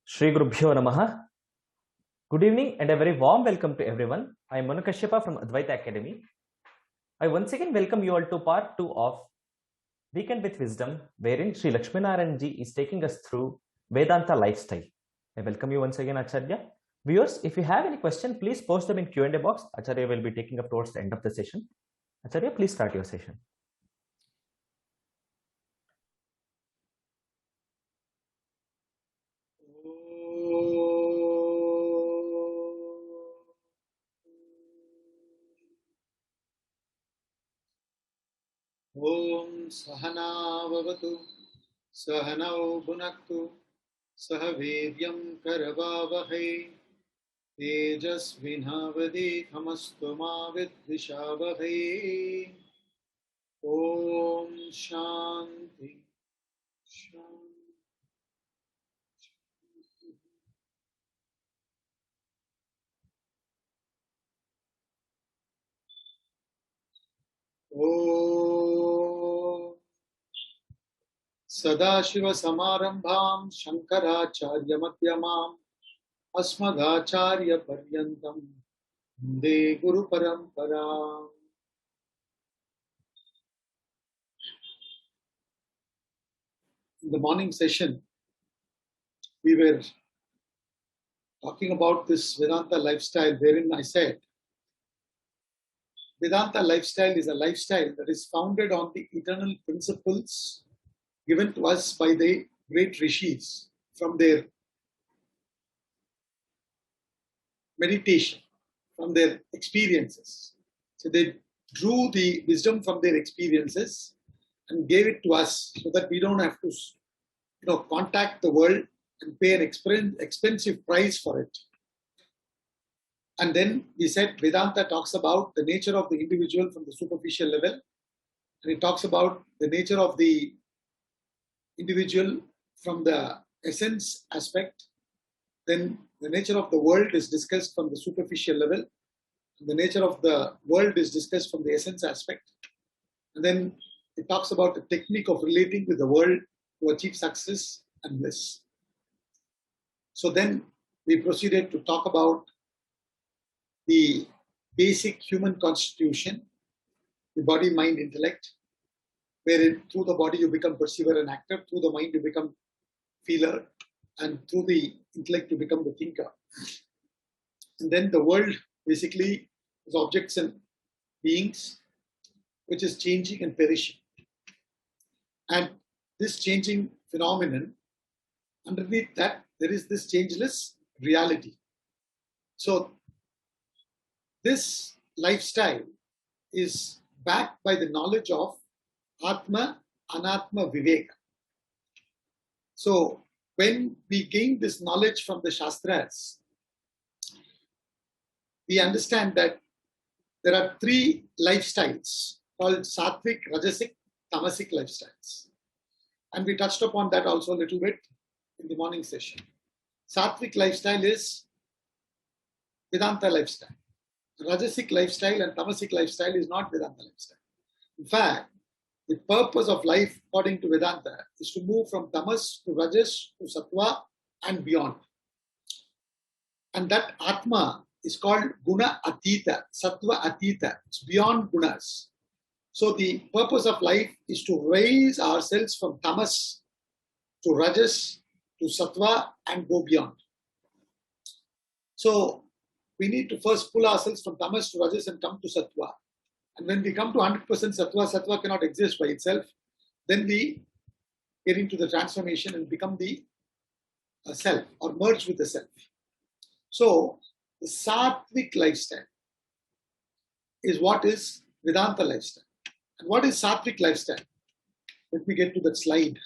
Shri Gurubhyo Namaha. Good evening and a very warm welcome to everyone. I am Manu Kashyapa from Advaita Academy. I once again welcome you all to part 2 of Weekend with Wisdom, wherein Shri Lakshminarayanan ji is taking us through Vedanta Life Style. I welcome you once again, Acharya. Viewers, if you have any question, please post them in Q&A box. Acharya will be taking up towards the end of the session. Acharya, please start your session. Om Sahana Vavatu Sahanau Bhunaktu Sahaviryam Karavavahai Tejasvinhavadi Khamastu Ma Vidvishavahai. Om Shanti Shanti. Om Sadashiva Samarambham Shankaracharya Madhyamam Asmadacharya Paryantam Vande Guru Parampara. In the morning session, we were talking about this Vedanta lifestyle, wherein I said Vedanta lifestyle is a lifestyle that is founded on the eternal principles given to us by the great rishis from their meditation, from their experiences. So they drew the wisdom from their experiences and gave it to us so that we don't have to, contact the world and pay an expensive price for it. And then we said Vedanta talks about the nature of the individual from the superficial level, and it talks about the nature of the individual from the essence aspect. Then the nature of the world is discussed from the superficial level, and the nature of the world is discussed from the essence aspect. And then it talks about the technique of relating with the world to achieve success and bliss. So then we proceeded to talk about the basic human constitution, the body, mind, intellect, wherein through the body you become perceiver and actor, through the mind you become feeler, and through the intellect you become the thinker. And then the world basically is objects and beings, which is changing and perishing. And this changing phenomenon, underneath that there is this changeless reality. So this lifestyle is backed by the knowledge of Atma, Anatma, Viveka. So when we gain this knowledge from the Shastras, we understand that there are three lifestyles called Sattvic, Rajasic, Tamasic lifestyles. And we touched upon that also a little bit in the morning session. Sattvic lifestyle is Vedanta lifestyle. Rajasic lifestyle and Tamasic lifestyle is not Vedanta lifestyle. In fact, the purpose of life according to Vedanta is to move from Tamas to Rajas to Sattva and beyond. And that Atma is called Guna Atita, Sattva Atita. It's beyond Gunas. So the purpose of life is to raise ourselves from Tamas to Rajas to Sattva and go beyond. So we need to first pull ourselves from Tamas to Rajas and come to Sattva. And when we come to 100% Sattva, Sattva cannot exist by itself. Then we get into the transformation and become the self or merge with the self. So the Sattvic lifestyle is what is Vedanta lifestyle. And what is Sattvic lifestyle? Let me get to that slide.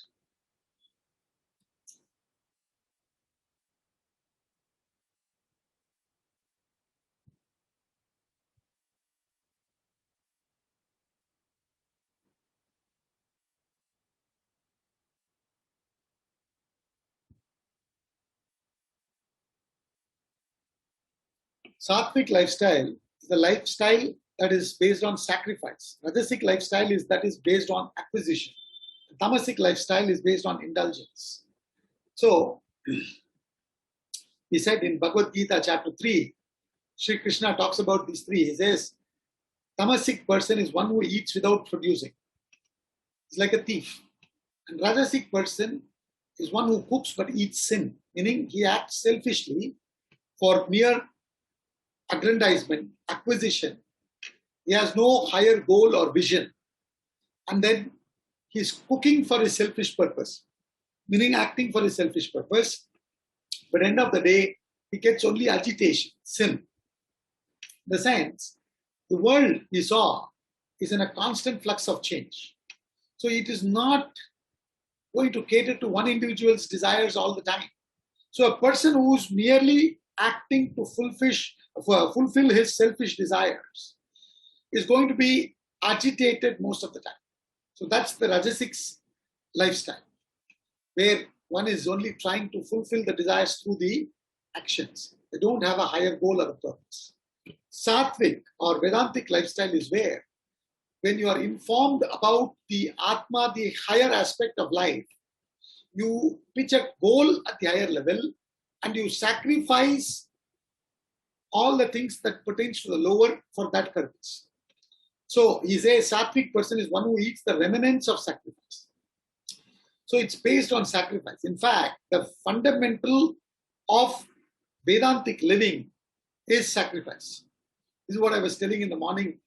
Sattvic lifestyle is a lifestyle that is based on sacrifice. Rajasic lifestyle is based on acquisition. Tamasic lifestyle is based on indulgence. So he said in Bhagavad Gita chapter 3, Shri Krishna talks about these three. He says, tamasic person is one who eats without producing. He's like a thief. And rajasic person is one who cooks but eats sin, meaning he acts selfishly for mere aggrandizement, acquisition. He has no higher goal or vision. And then he's cooking for his selfish purpose, meaning acting for his selfish purpose. But at the end of the day, he gets only agitation, sin. In the sense, the world we saw is in a constant flux of change. So it is not going to cater to one individual's desires all the time. So a person who's merely acting to fulfill his selfish desires is going to be agitated most of the time. So that's the Rajasic lifestyle, where one is only trying to fulfill the desires through the actions. They don't have a higher goal or a purpose. Sattvic or Vedantic lifestyle is where, when you are informed about the Atma, the higher aspect of life, you pitch a goal at the higher level and you sacrifice all the things that pertains to the lower for that purpose. So he says Sattvic person is one who eats the remnants of sacrifice. So it's based on sacrifice. In fact, the fundamental of Vedantic living is sacrifice. This is what I was telling in the morning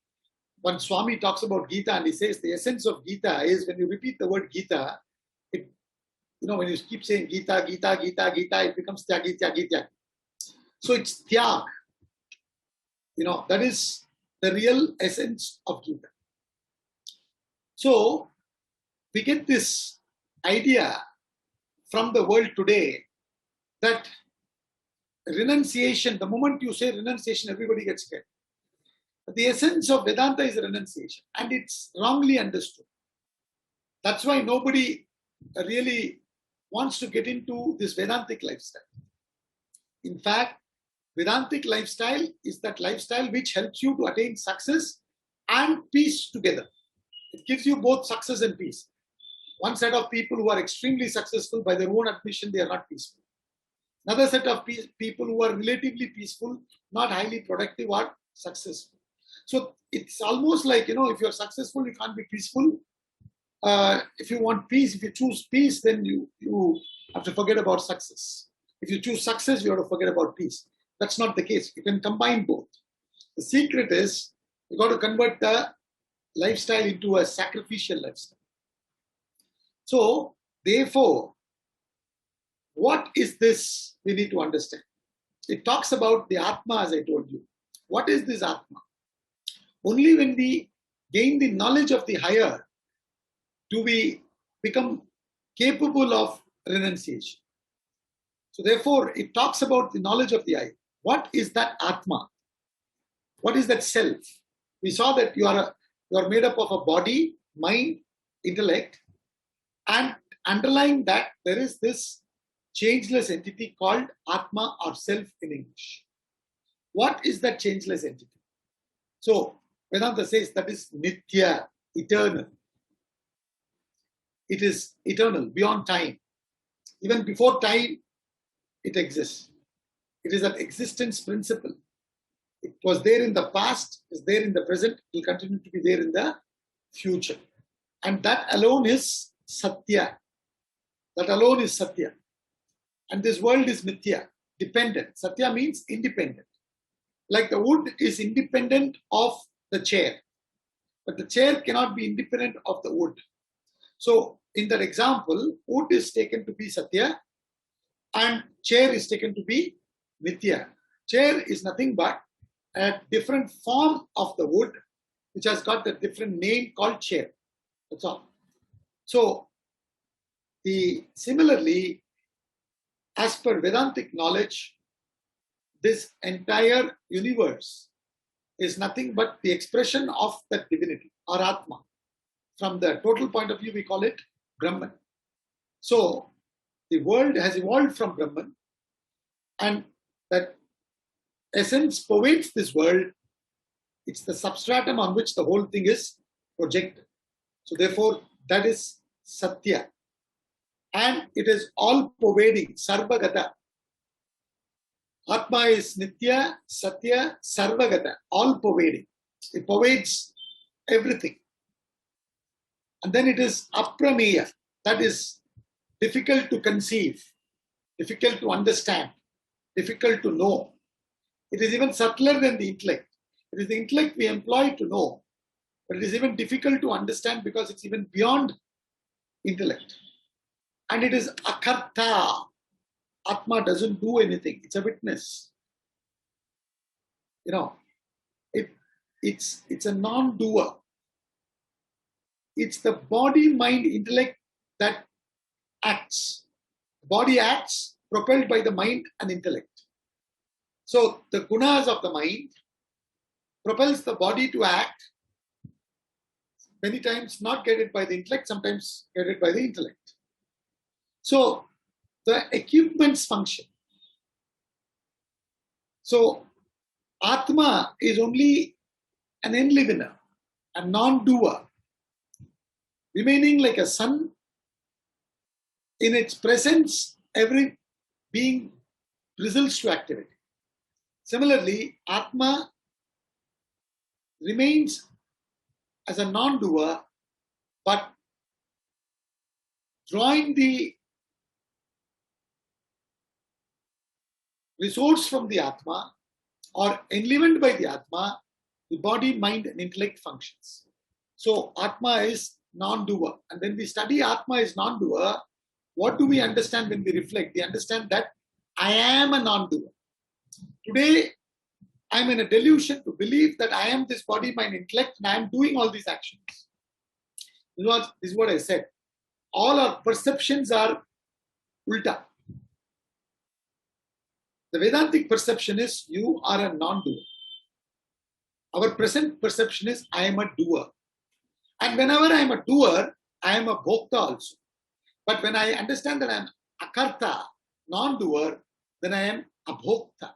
when Swami talks about Gita, and he says the essence of Gita is when you repeat the word Gita, when you keep saying Gita, Gita, Gita, Gita, it becomes Tyagi, Tyagi, Tyagi. So it's Tyag. That is the real essence of Gita. So we get this idea from the world today that renunciation, the moment you say renunciation, everybody gets scared. But the essence of Vedanta is renunciation, and it's wrongly understood. That's why nobody really wants to get into this Vedantic lifestyle. In fact, Vedantic lifestyle is that lifestyle which helps you to attain success and peace together. It gives you both success and peace. One set of people who are extremely successful, by their own admission, they are not peaceful. Another set of people who are relatively peaceful, not highly productive, are successful. So it's almost like, if you're successful, you can't be peaceful. If you want peace, if you choose peace, then you have to forget about success. If you choose success, you have to forget about peace. That's not the case. You can combine both. The secret is you got to convert the lifestyle into a sacrificial lifestyle. So, therefore, what is this we need to understand? It talks about the Atma, as I told you. What is this Atma? Only when we gain the knowledge of the higher do we become capable of renunciation. So therefore, it talks about the knowledge of the higher. What is that Atma? What is that self? We saw that you are made up of a body, mind, intellect, and underlying that there is this changeless entity called Atma or self in English. What is that changeless entity? So Vedanta says that is Nitya, eternal. It is eternal, beyond time. Even before time, it exists. It is an existence principle. It was there in the past, is there in the present, it will continue to be there in the future. And that alone is Satya. That alone is Satya. And this world is Mithya, dependent. Satya means independent. Like the wood is independent of the chair. But the chair cannot be independent of the wood. So in that example, wood is taken to be Satya and chair is taken to be Mithya. Chair is nothing but a different form of the wood which has got a different name called chair. That's all. So similarly, as per Vedantic knowledge, this entire universe is nothing but the expression of that divinity or Atma. From the total point of view, we call it Brahman. So the world has evolved from Brahman, and that essence pervades this world. It's the substratum on which the whole thing is projected. So therefore, that is Satya. And it is all pervading, Sarvagata. Atma is Nitya, Satya, Sarvagata, all pervading. It pervades everything. And then it is Aprameya, that is difficult to conceive, difficult to understand, difficult to know. It is even subtler than the intellect. It is the intellect we employ to know, but it is even difficult to understand because it's even beyond intellect. And it is Akarta. Atma doesn't do anything. It's a witness. It's a non-doer. It's the body, mind, intellect that acts. The body acts propelled by the mind and intellect. So the gunas of the mind propels the body to act, many times not guided by the intellect, sometimes guided by the intellect. So the equipments function. So Atma is only an enlivener, a non-doer, remaining like a sun. In its presence, every being results to activity. Similarly, Atma remains as a non-doer, but drawing the resource from the Atma or enlivened by the Atma, the body, mind, and intellect functions. So Atma is non-doer. And when we study Atma is non-doer, what do we understand when we reflect? We understand that I am a non-doer. Today, I'm in a delusion to believe that I am this body, mind, intellect, and I am doing all these actions. This is what I said. All our perceptions are ulta. The Vedantic perception is you are a non-doer. Our present perception is I am a doer. And whenever I am a doer, I am a bhokta also. But when I understand that I am akarta, non-doer, then I am abhokta.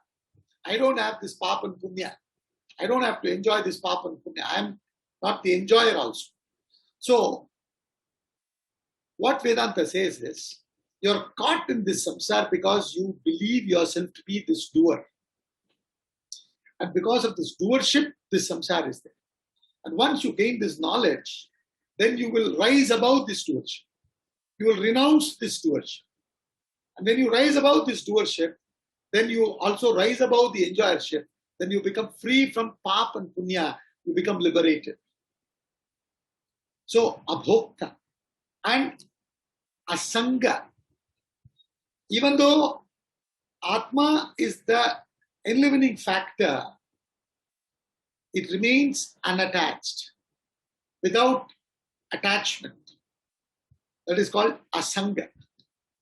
I don't have this papa and punya. I don't have to enjoy this papa and punya. I am not the enjoyer also. So, what Vedanta says is, you're caught in this samsara because you believe yourself to be this doer. And because of this doership, this samsara is there. And once you gain this knowledge, then you will rise above this doership. You will renounce this doership. And when you rise above this doership, then you also rise above the enjoyership. Then you become free from pap and punya. You become liberated. So, abhokta and asanga. Even though Atma is the enlivening factor, it remains unattached, without attachment. That is called asanga.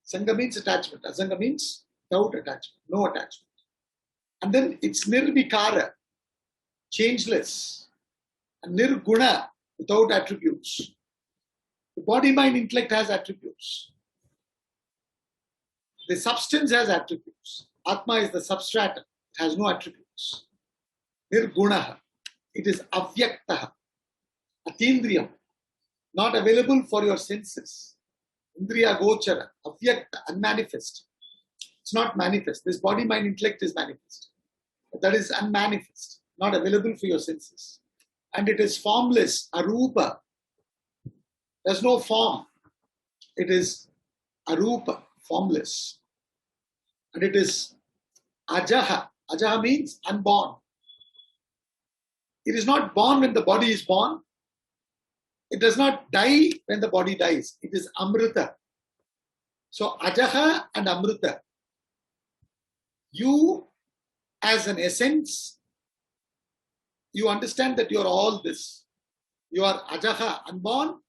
Sanga means attachment. Asanga means without attachment, no attachment. And then it's nirvikara, changeless, and nirguna, without attributes. The body, mind, intellect has attributes. The substance has attributes. Atma is the substratum. It has no attributes. Nirgunaha. It is avyaktaha. Atindriyam. Not available for your senses. Indriya gochara. Avyakta. Unmanifest. It's not manifest. This body, mind, intellect is manifest. But that is unmanifest. Not available for your senses. And it is formless. Arupa. There's no form. It is arupa. Formless. And it is ajaha. Ajaha means unborn. It is not born when the body is born. It does not die when the body dies. It is amrita. So ajaha and amrita. You, as an essence, you understand that you are all this. You are ajaha, unborn.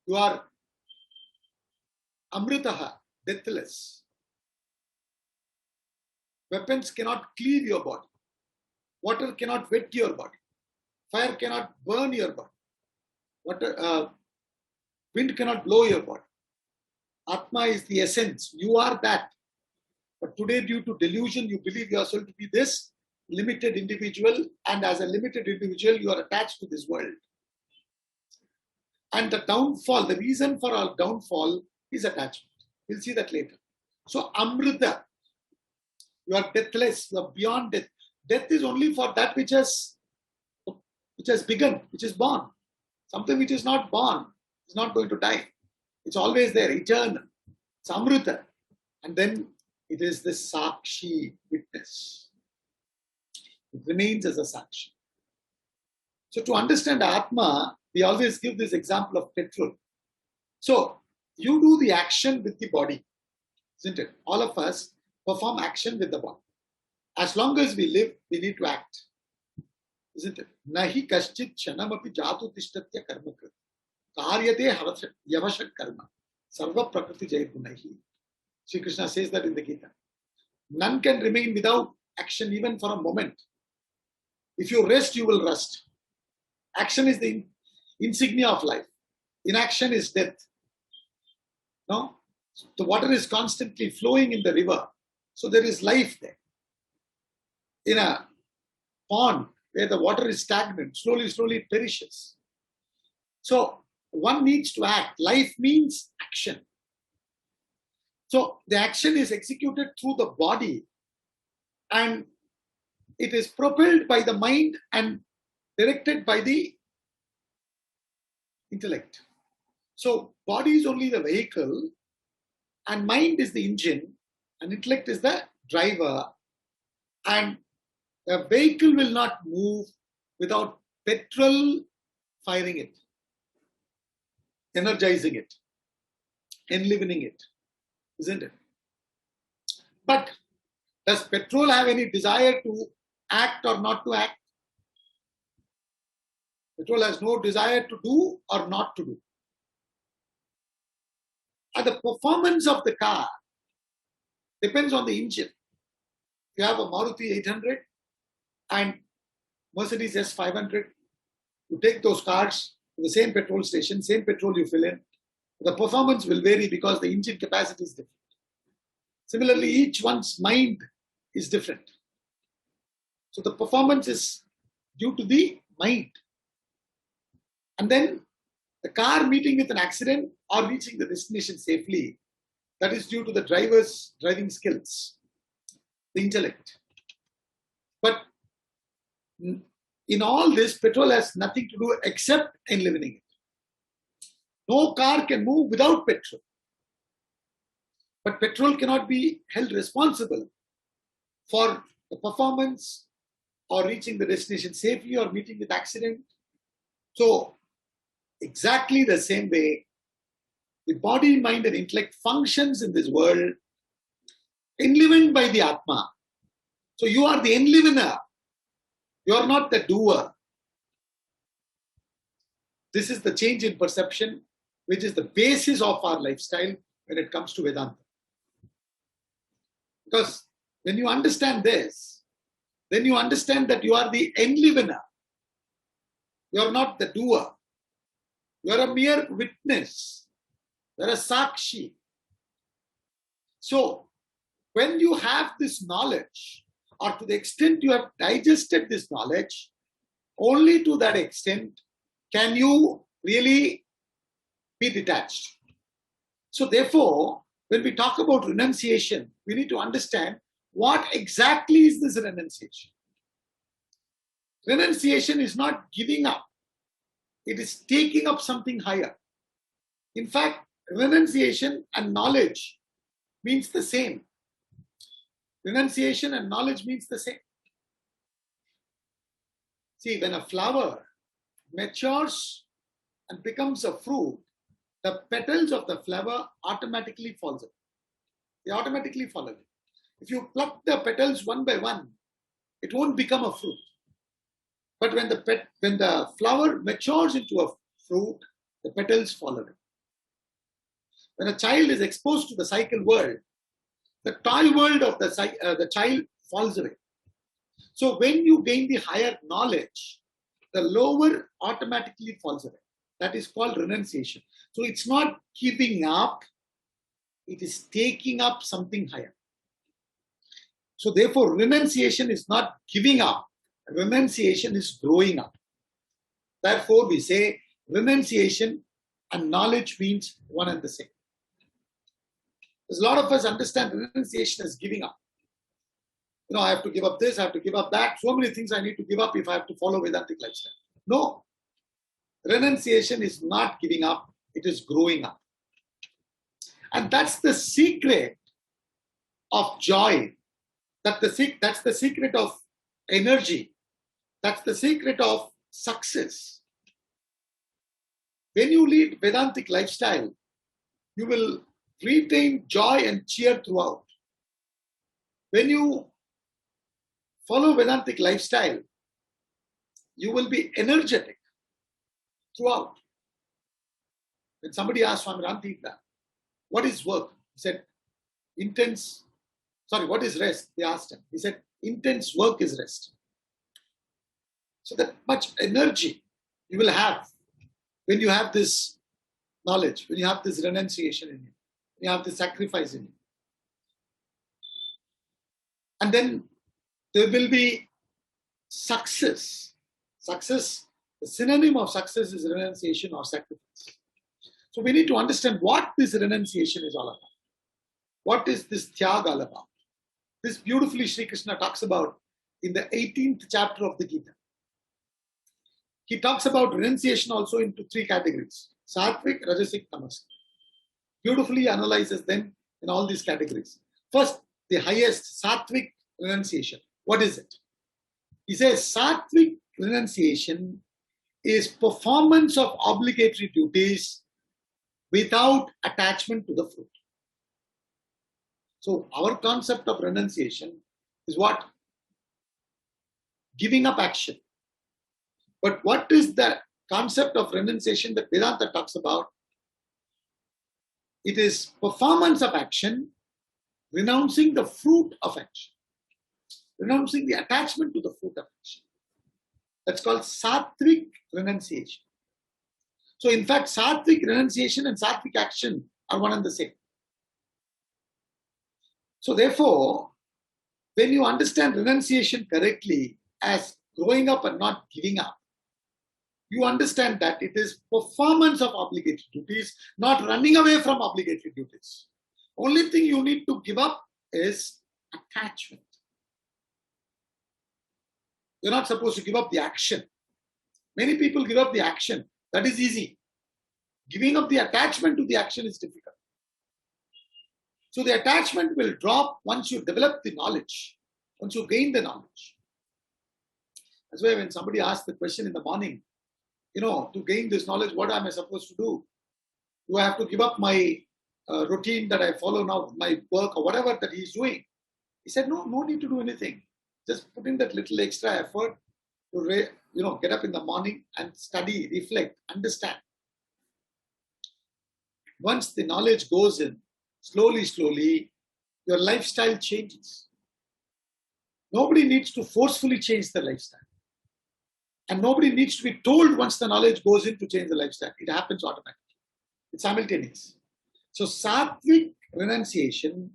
You are amritaha, deathless. Weapons cannot cleave your body. Water cannot wet your body. Fire cannot burn your body. Wind cannot blow your body. Atma is the essence. You are that. But today, due to delusion, you believe yourself to be this limited individual, and as a limited individual, you are attached to this world. And the downfall, the reason for our downfall is attachment. We'll see that later. So, Amrita. You are deathless. You are beyond death. Death is only for that which has begun, which is born. Something which is not born is not going to die. It's always there, eternal. It's Amrita. And then it is the Sakshi, witness. It remains as a Sakshi. So to understand Atma, we always give this example of petrol. So you do the action with the body, isn't it? All of us perform action with the body. As long as we live, we need to act, isn't it? Nahi kaschit chanamapi jatu tishtatya karma krit. Karyate yavashat karma. Sarva prakriti jaygunahi. Sri Krishna says that in the Gita. None can remain without action even for a moment. If you rest, you will rust. Action is the insignia of life. Inaction is death. No? The water is constantly flowing in the river. So there is life there. In a pond where the water is stagnant, slowly it perishes. So one needs to act. Life means action. So the action is executed through the body and it is propelled by the mind and directed by the intellect. So body is only the vehicle and mind is the engine and intellect is the driver, and the vehicle will not move without petrol firing it, energizing it, enlivening it, isn't it? But does petrol have any desire to act or not to act? Petrol has no desire to do or not to do. And the performance of the car depends on the engine. If you have a Maruti 800 and Mercedes S500, you take those cars to the same petrol station, same petrol you fill in, the performance will vary because the engine capacity is different. Similarly, each one's mind is different. So the performance is due to the mind. And then the car meeting with an accident or reaching the destination safely, that is due to the driver's driving skills, the intellect. But in all this, petrol has nothing to do except enlivening it. No car can move without petrol. But petrol cannot be held responsible for the performance or reaching the destination safely or meeting with accident. So, exactly the same way, the body, mind and intellect functions in this world enlivened by the Atma. So you are the enlivener. You are not the doer. This is the change in perception, which is the basis of our lifestyle when it comes to Vedanta. Because when you understand this, then you understand that you are the enlivener. You are not the doer. You are a mere witness. You are a sakshi. So, when you have this knowledge, or to the extent you have digested this knowledge, only to that extent can you really be detached. So therefore, when we talk about renunciation, we need to understand what exactly is this renunciation. Renunciation is not giving up. It is taking up something higher. In fact, renunciation and knowledge means the same. Renunciation and knowledge means the same. See, when a flower matures and becomes a fruit, the petals of the flower automatically falls away. They automatically fall away. If you pluck the petals one by one, it won't become a fruit. But when the flower matures into a fruit, the petals fall away. When a child is exposed to the cycle world, the toy world of the child falls away. So when you gain the higher knowledge, the lower automatically falls away. That is called renunciation. So it's not giving up, it is taking up something higher. So therefore, renunciation is not giving up. Renunciation is growing up. Therefore, we say renunciation and knowledge means one and the same. Because a lot of us understand renunciation as giving up. I have to give up this, I have to give up that. So many things I need to give up if I have to follow Vedantic lifestyle. No. Renunciation is not giving up, it is growing up. And that's the secret of joy. That's the secret of energy. That's the secret of success. When you lead Vedantic lifestyle, you will retain joy and cheer throughout. When you follow Vedantic lifestyle, you will be energetic throughout. When somebody asked Swami Parthasarathy, what is work? He said, what is rest? They asked him. He said, intense work is rest. So that much energy you will have when you have this knowledge, when you have this renunciation in you, when you have this sacrifice in you. And then there will be success. Success, the synonym of success is renunciation or sacrifice. So we need to understand what this renunciation is all about. What is this tyag all about? This beautifully Sri Krishna talks about in the 18th chapter of the Gita. He talks about renunciation also into 3 categories: Sattvic, Rajasic, Tamasic. Beautifully analyzes them in all these categories. First, the highest Sattvic renunciation. What is it? He says Sattvic renunciation is performance of obligatory duties without attachment to the fruit. So our concept of renunciation is what? Giving up action. But what is the concept of renunciation that Vedanta talks about? It is performance of action, renouncing the fruit of action, renouncing the attachment to the fruit of action. That's called Sattvic renunciation. So in fact, Sattvic renunciation and Sattvic action are one and the same. So therefore, when you understand renunciation correctly as growing up and not giving up, you understand that it is performance of obligatory duties, not running away from obligatory duties. Only thing you need to give up is attachment. You're not supposed to give up the action. Many people give up the action. That is easy. Giving up the attachment to the action is difficult. So the attachment will drop once you develop the knowledge, once you gain the knowledge. That's why when somebody asks the question in the morning, to gain this knowledge, what am I supposed to do? Do I have to give up my routine that I follow now, my work or whatever that he's doing? He said, no need to do anything. Just put in that little extra effort to get up in the morning and study, reflect, understand. Once the knowledge goes in, slowly, your lifestyle changes. Nobody needs to forcefully change the lifestyle. And nobody needs to be told once the knowledge goes in to change the lifestyle. It happens automatically. It's simultaneous. So Sattvic renunciation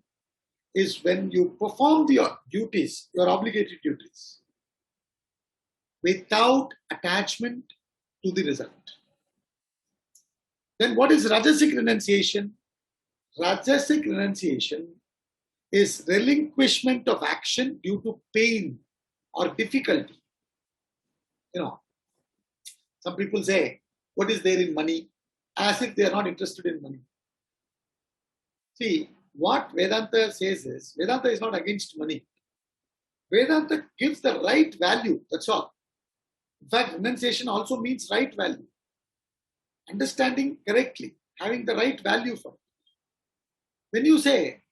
is when you perform your duties, your obligatory duties, without attachment to the result. Then what is Rajasic renunciation? Rajasic renunciation is relinquishment of action due to pain or difficulty. Some people say, what is there in money? As if they are not interested in money. See, what Vedanta says is, Vedanta is not against money. Vedanta gives the right value, that's all. In fact, renunciation also means right value. Understanding correctly, having the right value for it. When you say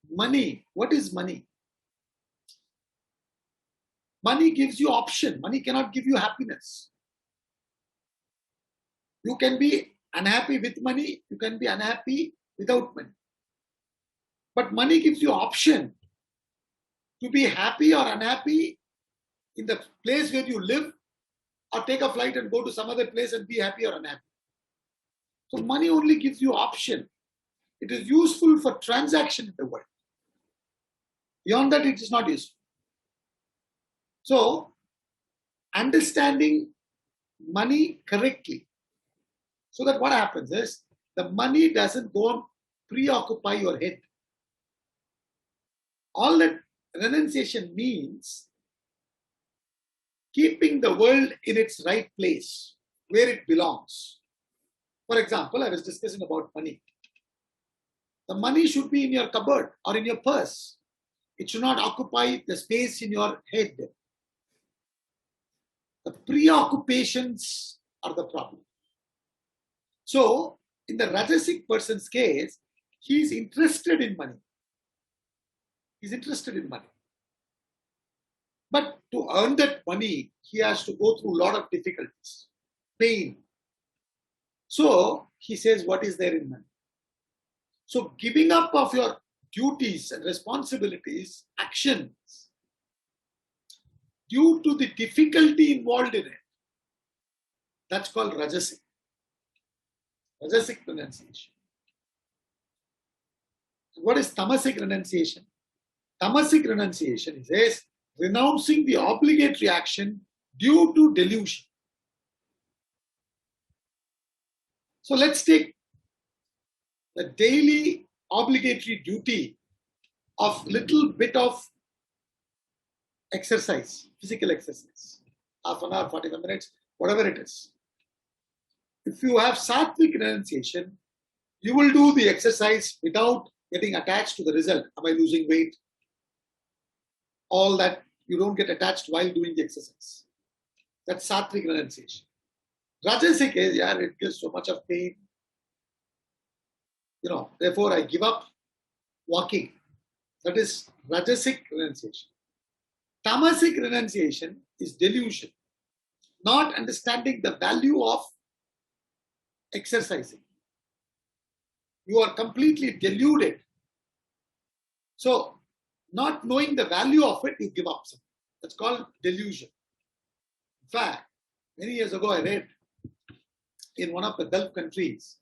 money, what is money? Money gives you option. Money cannot give you happiness. You can be unhappy with money. You can be unhappy without money. But money gives you option to be happy or unhappy in the place where you live, or take a flight and go to some other place and be happy or unhappy. So money only gives you option. It is useful for transaction in the world. Beyond that, it is not useful. So, understanding money correctly, so that what happens is, the money doesn't go and preoccupy your head. All that renunciation means keeping the world in its right place, where it belongs. For example, I was discussing about money. The money should be in your cupboard or in your purse. It should not occupy the space in your head. The preoccupations are the problem. So, in the Rajasic person's case, he is interested in money. He's interested in money. But to earn that money, he has to go through a lot of difficulties, pain. So, he says, what is there in money? So, giving up of your duties and responsibilities, actions, due to the difficulty involved in it, that's called Rajasic. Rajasic renunciation. What is Tamasic renunciation? Tamasic renunciation is renouncing the obligatory action due to delusion. So let's take the daily obligatory duty of little bit of exercise, physical exercise, half an hour, 45 minutes, whatever it is. If you have sattvic renunciation, you will do the exercise without getting attached to the result. Am I losing weight? All that, you don't get attached while doing the exercise. That's sattvic renunciation. Rajasic is, it gives so much of pain. Therefore I give up walking. That is Rajasic renunciation. Tamasic renunciation is delusion, not understanding the value of exercising. You are completely deluded. So, not knowing the value of it, you give up something. That's called delusion. In fact, many years ago I read in one of the Gulf countries,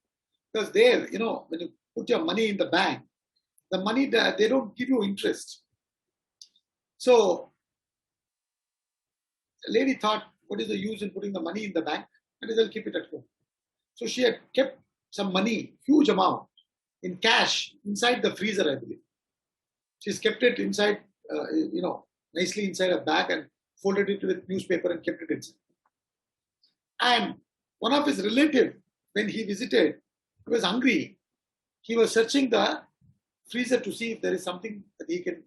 because there, when you put your money in the bank, the money, they don't give you interest. So, the lady thought, what is the use in putting the money in the bank? And they'll keep it at home. So she had kept some money, huge amount, in cash inside the freezer, I believe. She's kept it inside, nicely inside a bag and folded it with newspaper and kept it inside. And one of his relatives, when he visited, he was hungry. He was searching the freezer to see if there is something that he can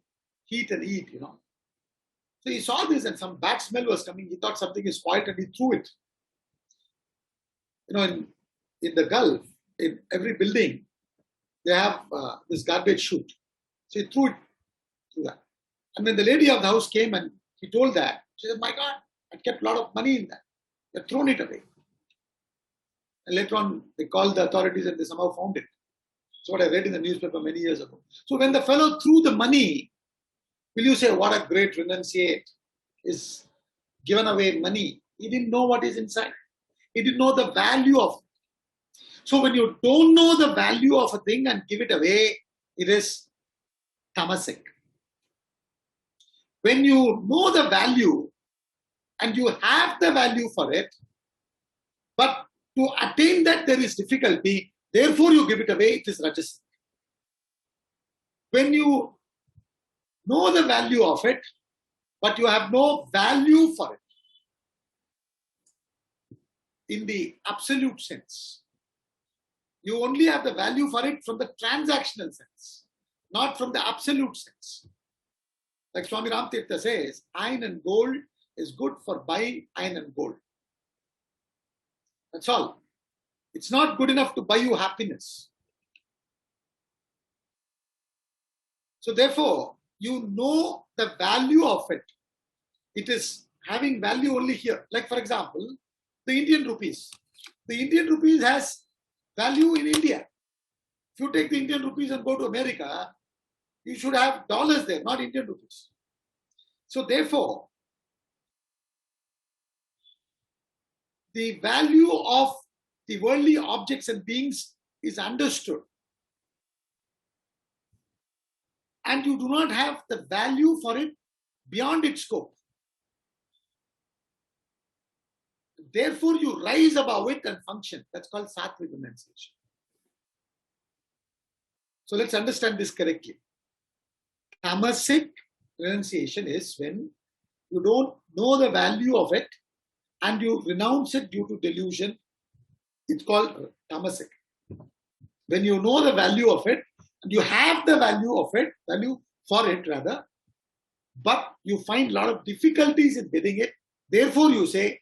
heat and eat, So he saw this and some bad smell was coming. He thought something is spoiled and he threw it. In the Gulf, in every building, they have this garbage chute. So he threw it through that. And when the lady of the house came and he told that, she said, my God, I kept a lot of money in that. They've thrown it away. And later on, they called the authorities and they somehow found it. That's what I read in the newspaper many years ago. So when the fellow threw the money, will you say, what a great renunciate is given away money? He didn't know what is inside. He didn't know the value of it. So when you don't know the value of a thing and give it away, it is tamasic. When you know the value and you have the value for it, but to attain that there is difficulty, therefore you give it away, it is rajasic. When you know the value of it, but you have no value for it, in the absolute sense, you only have the value for it from the transactional sense, not from the absolute sense. Like Swami Ramtirtha says, iron and gold is good for buying iron and gold. That's all. It's not good enough to buy you happiness. So therefore, you know the value of it. It is having value only here. Like for example, the Indian rupees. The Indian rupees has value in India. If you take the Indian rupees and go to America, you should have dollars there, not Indian rupees. So therefore, the value of the worldly objects and beings is understood. And you do not have the value for it beyond its scope. Therefore, you rise above it and function. That's called sattvic renunciation. So let's understand this correctly. Tamasic renunciation is when you don't know the value of it and you renounce it due to delusion. It's called tamasic. When you know the value of it, and you have the value for it rather, but you find a lot of difficulties in getting it, therefore you say,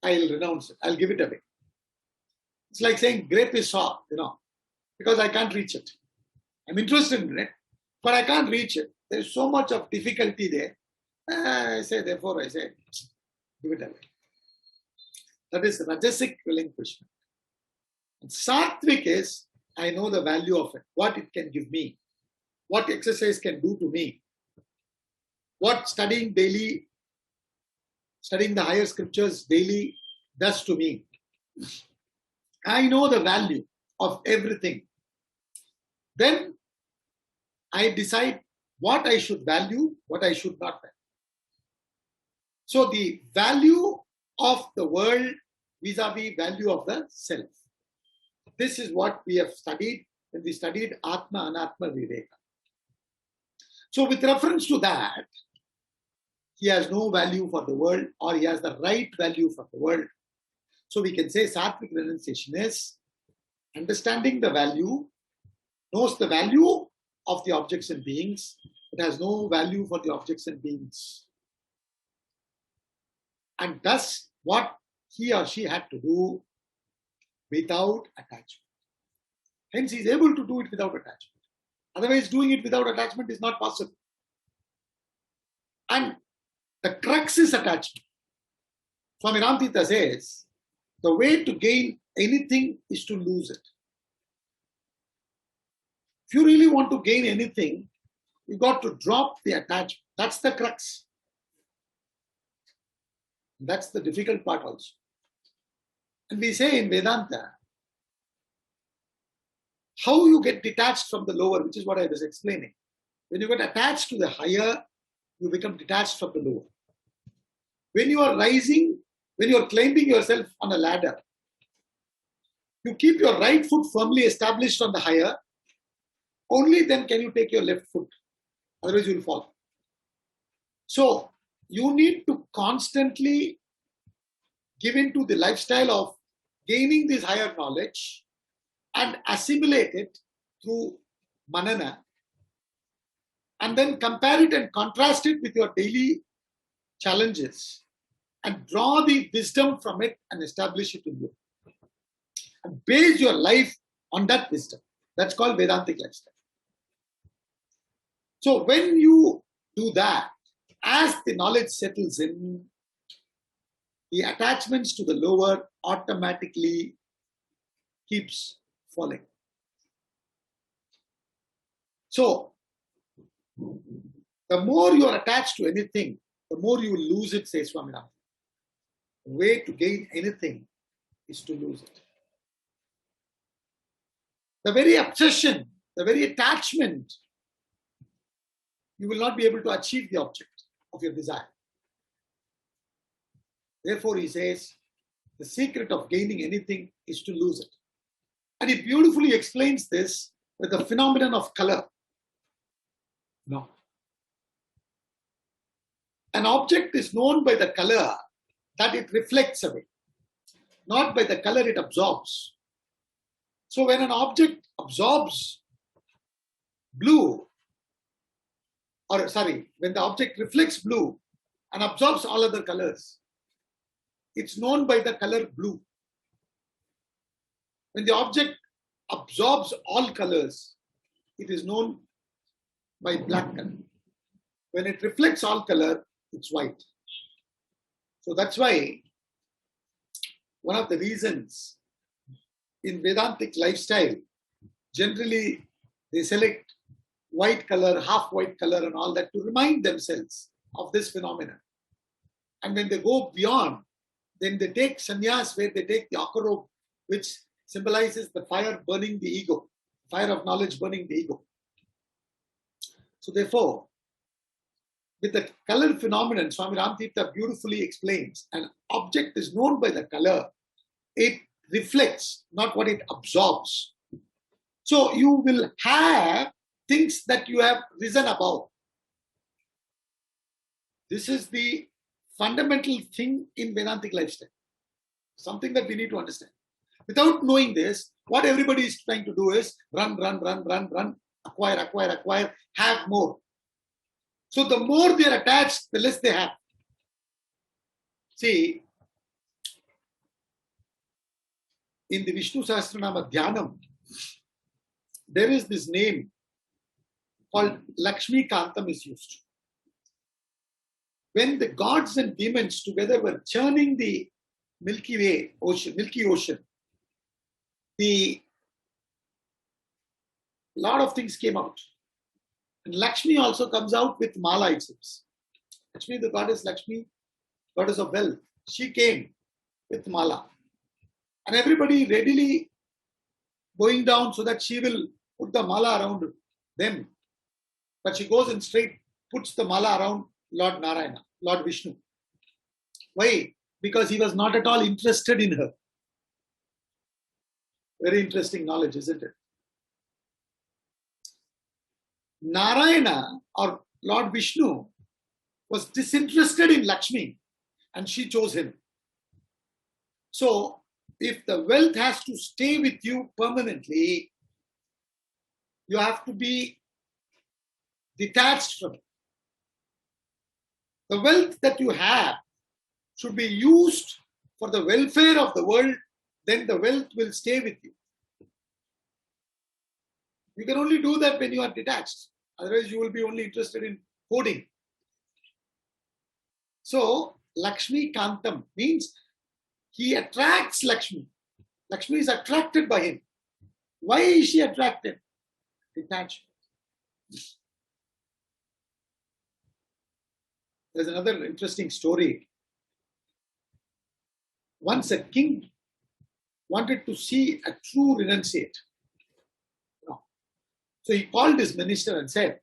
I'll renounce it, I'll give it away. It's like saying grape is sour, because I can't reach it. I'm interested in it, but I can't reach it. There's so much of difficulty there. Therefore I say, give it away. That is Rajasic relinquishment. And Sattvic is, I know the value of it, what it can give me, what exercise can do to me, what studying the higher scriptures daily does to me. I know the value of everything. Then I decide what I should value, what I should not value. So the value of the world vis-a-vis value of the self. This is what we have studied when we studied Atma Anatma Viveka. So with reference to that, he has no value for the world, or he has the right value for the world. So we can say Sattvic renunciation is understanding the value, knows the value of the objects and beings, but has no value for the objects and beings, and does what he or she had to do without attachment. Hence, he is able to do it without attachment. Otherwise, doing it without attachment is not possible. And the crux is attachment. Swami Parthasarathy says, the way to gain anything is to lose it. If you really want to gain anything, you got to drop the attachment. That's the crux. That's the difficult part also. And we say in Vedanta, how you get detached from the lower, which is what I was explaining. When you get attached to the higher, you become detached from the lower. When you are rising, when you are climbing yourself on a ladder, you keep your right foot firmly established on the higher, only then can you take your left foot. Otherwise, you will fall. So, you need to constantly give into the lifestyle of gaining this higher knowledge and assimilate it through manana, and then compare it and contrast it with your daily challenges and draw the wisdom from it and establish it in you. And base your life on that wisdom. That's called Vedantic lifestyle. So when you do that, as the knowledge settles in, the attachments to the lower automatically keeps falling. So, the more you are attached to anything, the more you will lose it, says Swami Parthasarathy. The way to gain anything is to lose it. The very obsession, the very attachment, you will not be able to achieve the object of your desire. Therefore, he says, the secret of gaining anything is to lose it. And he beautifully explains this with the phenomenon of color. No. An object is known by the color that it reflects away, not by the color it absorbs. So when an object absorbs blue, when the object reflects blue and absorbs all other colors, it's known by the color blue. When the object absorbs all colors, it is known by black color. When it reflects all color, it's white. So that's why one of the reasons in Vedantic lifestyle, generally they select white color, half white color and all that to remind themselves of this phenomenon. And when they go beyond, then they take sannyas, where they take the akarob, which symbolizes the fire burning the ego, fire of knowledge burning the ego. So therefore, with the color phenomenon, Swami Parthasarathy beautifully explains, an object is known by the color. It reflects, not what it absorbs. So you will have things that you have risen above. This is the fundamental thing in Vedantic lifestyle. Something that we need to understand. Without knowing this, what everybody is trying to do is run, acquire, have more. So the more they are attached, the less they have. See, in the Vishnu Sahasranama Dhyanam, there is this name called Lakshmi Kantam is used. When the gods and demons together were churning the Milky Ocean, a lot of things came out. And Lakshmi also comes out with Mala, it seems. Lakshmi, the goddess Lakshmi, goddess of wealth, she came with Mala. And everybody readily going down so that she will put the Mala around them. But she goes and straight puts the Mala around Lord Narayana, Lord Vishnu. Why? Because he was not at all interested in her. Very interesting knowledge, isn't it? Narayana or Lord Vishnu was disinterested in Lakshmi and she chose him. So, if the wealth has to stay with you permanently, you have to be detached from it. The wealth that you have should be used for the welfare of the world, then the wealth will stay with you. You can only do that when you are detached. Otherwise, you will be only interested in hoarding. So, Lakshmi Kantam means he attracts Lakshmi. Lakshmi is attracted by him. Why is she attracted? Detachment. There's another interesting story. Once a king wanted to see a true renunciate. So he called his minister and said,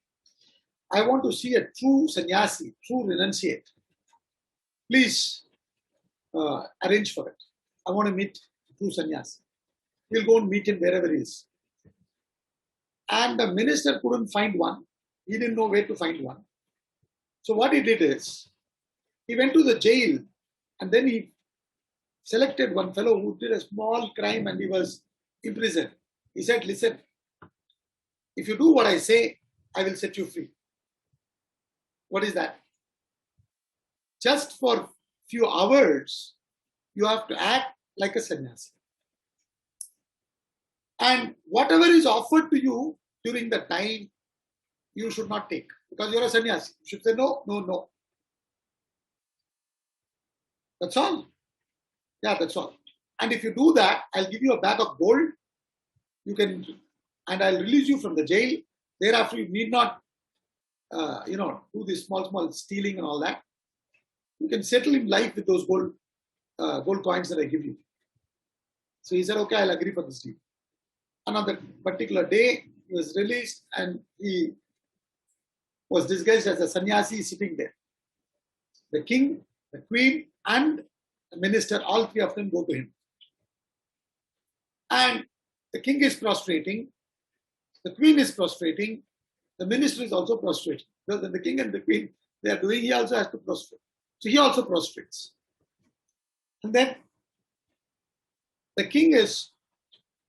I want to see a true sannyasi, true renunciate. Please arrange for it. I want to meet a true sannyasi. We'll go and meet him wherever he is. And the minister couldn't find one. He didn't know where to find one. So what he did is, he went to the jail and then he selected one fellow who did a small crime and he was imprisoned. He said, listen, if you do what I say, I will set you free. What is that? Just for a few hours, you have to act like a sannyasi. And whatever is offered to you during the time, you should not take. Because you're a sannyasi. You should say no, no, no. That's all. Yeah, that's all. And if you do that, I'll give you a bag of gold. You can, and I'll release you from the jail. Thereafter, you need not, do this small stealing and all that. You can settle in life with those gold coins that I give you. So he said, okay, I'll agree for this deal. And on that particular day, he was released and he was disguised as a sannyasi sitting there. The king, the queen, and the minister, all three of them go to him. And the king is prostrating, the queen is prostrating, the minister is also prostrating. Because when the king and the queen, they are doing, he also has to prostrate. So he also prostrates. And then the king is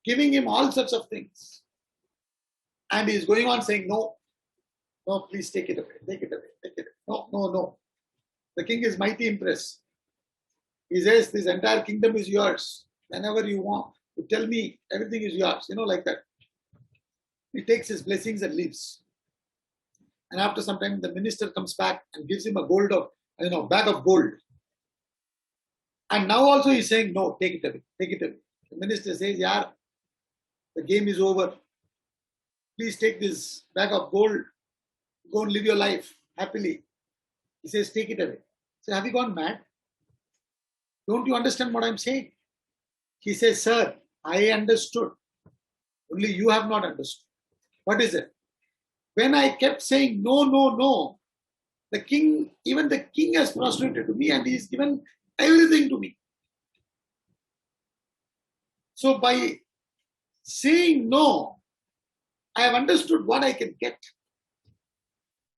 giving him all sorts of things. And he is going on saying, no, no, please take it away, take it away, take it away. No, no, no. The king is mighty impressed. He says, this entire kingdom is yours. Whenever you want, you tell me, everything is yours. Like that. He takes his blessings and leaves. And after some time, the minister comes back and gives him a bag of gold. And now also he's saying, no, take it away, take it away. The minister says, yeah, the game is over. Please take this bag of gold. Go and live your life happily. He says, take it away. So have you gone mad? Don't you understand what I'm saying? He says, sir, I understood. Only you have not understood. What is it? When I kept saying no, no, no, even the king has prostrated to me and he's given everything to me. So by saying no, I have understood what I can get.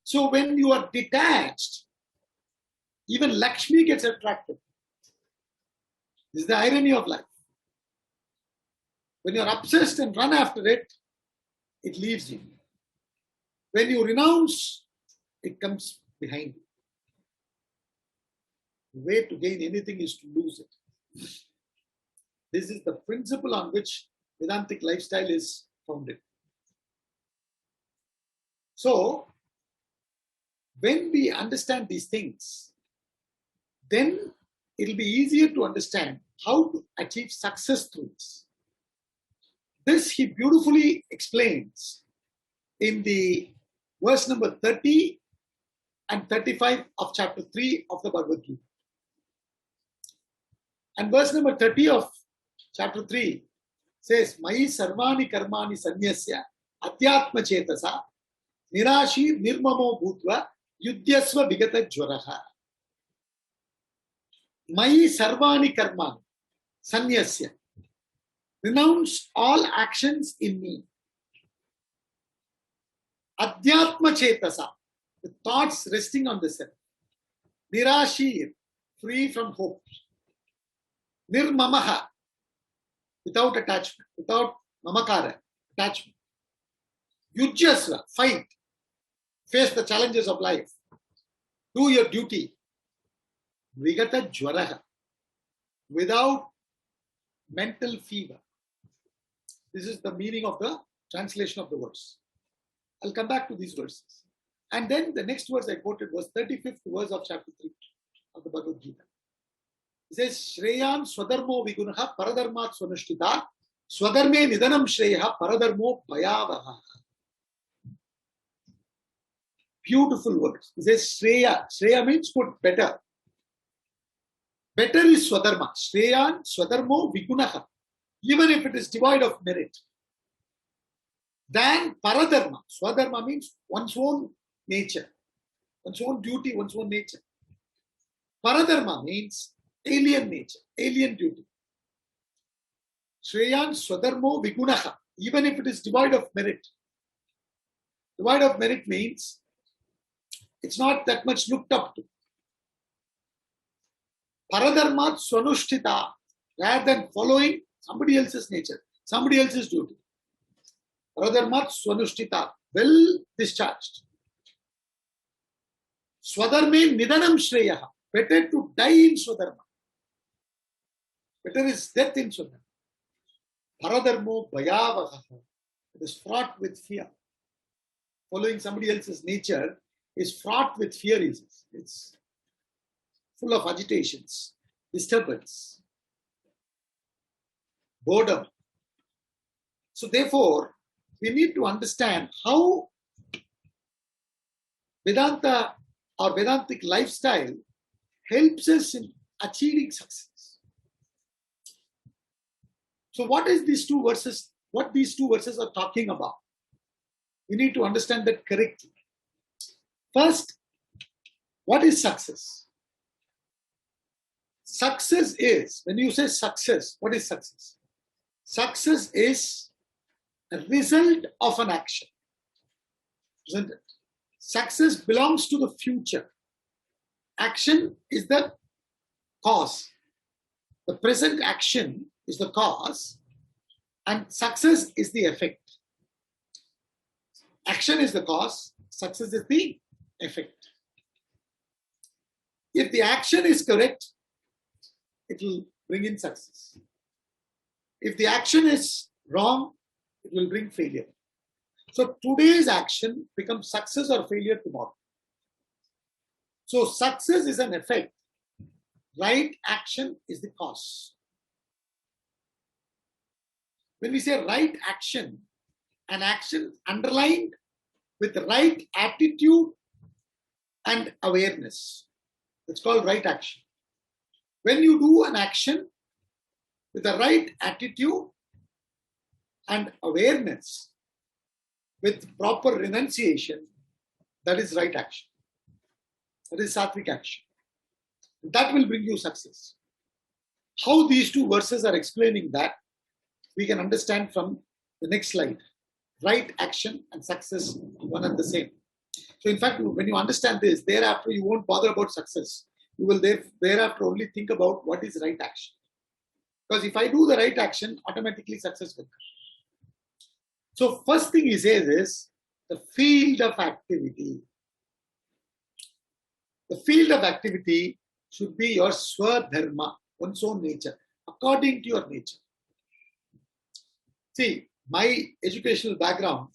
So when you are detached, Even Lakshmi gets attracted. This is the irony of life. When you're obsessed and run after it, it leaves you. When you renounce, it comes behind you. The way to gain anything is to lose it. This is the principle on which Vedantic lifestyle is founded. So, when we understand these things, then it will be easier to understand how to achieve success through this. This he beautifully explains in the verse number 30 and 35 of chapter 3 of the Bhagavad Gita. And verse number 30 of chapter 3 says, Mai sarvani karmani sanyasya atyatma chetasa nirashi nirmamo bhutva yudyasva vigata jwaraha. Mai sarvani karmani sanyasya. Renounce all actions in me. Adhyatma chetasa, the thoughts resting on the self. Nirashir, free from hope. Nirmamaha, without attachment, without mamakara, attachment. Yujyasva, fight. Face the challenges of life. Do your duty. Vigata jwaraha, without mental fever. This is the meaning of the translation of the verse. I'll come back to these verses. And then the next verse I quoted was 35th verse of chapter 3 of the Bhagavad Gita. It says, Shreyan swadharmo vigunaha paradharmat swanushtita swadharme nidanam shreyaha paradharmo bhayavaha. Beautiful words. It says Shreya. Shreya means good, better. Better is swadharma. Shreyan swadharmo vigunaha. Even if it is devoid of merit. Than paradharma. Swadharma means one's own nature. One's own duty, one's own nature. Paradharma means alien nature, alien duty. Shreyan swadharmo vigunaha. Even if it is devoid of merit. Devoid of merit means it's not that much looked up to. Paradharmat swanushtita. Rather than following somebody else's nature, somebody else's duty. Paradharmat swanushtita. Well discharged. Swadharme nidanam shreyaha. Better to die in swadharma. Better is death in swadharma. Paradharmo bhayavaha. It is fraught with fear. Following somebody else's nature is fraught with fear. It's full of agitations, disturbance, boredom. So therefore, we need to understand how Vedanta or Vedantic lifestyle helps us in achieving success. So what is these two verses? What these two verses are talking about? We need to understand that correctly. First, what is success? Success is, when you say success, what is success? Success is a result of an action, isn't it? Success belongs to the future. Action is the cause. The present action is the cause, and success is the effect. Action is the cause, success is the effect. If the action is correct, it will bring in success. If the action is wrong, it will bring failure. So today's action becomes success or failure tomorrow. So success is an effect. Right action is the cause. When we say right action, an action underlined with the right attitude and awareness. It's called right action. When you do an action with the right attitude and awareness, with proper renunciation, that is right action. That is sattvic action. That will bring you success. How these two verses are explaining that, we can understand from the next slide. Right action and success, one and the same. So in fact, when you understand this, thereafter you won't bother about success. you will thereafter only think about what is right action. Because if I do the right action, automatically success will come. So first thing he says is the field of activity. The field of activity should be your swadharma, one's own nature, according to your nature. See, my educational background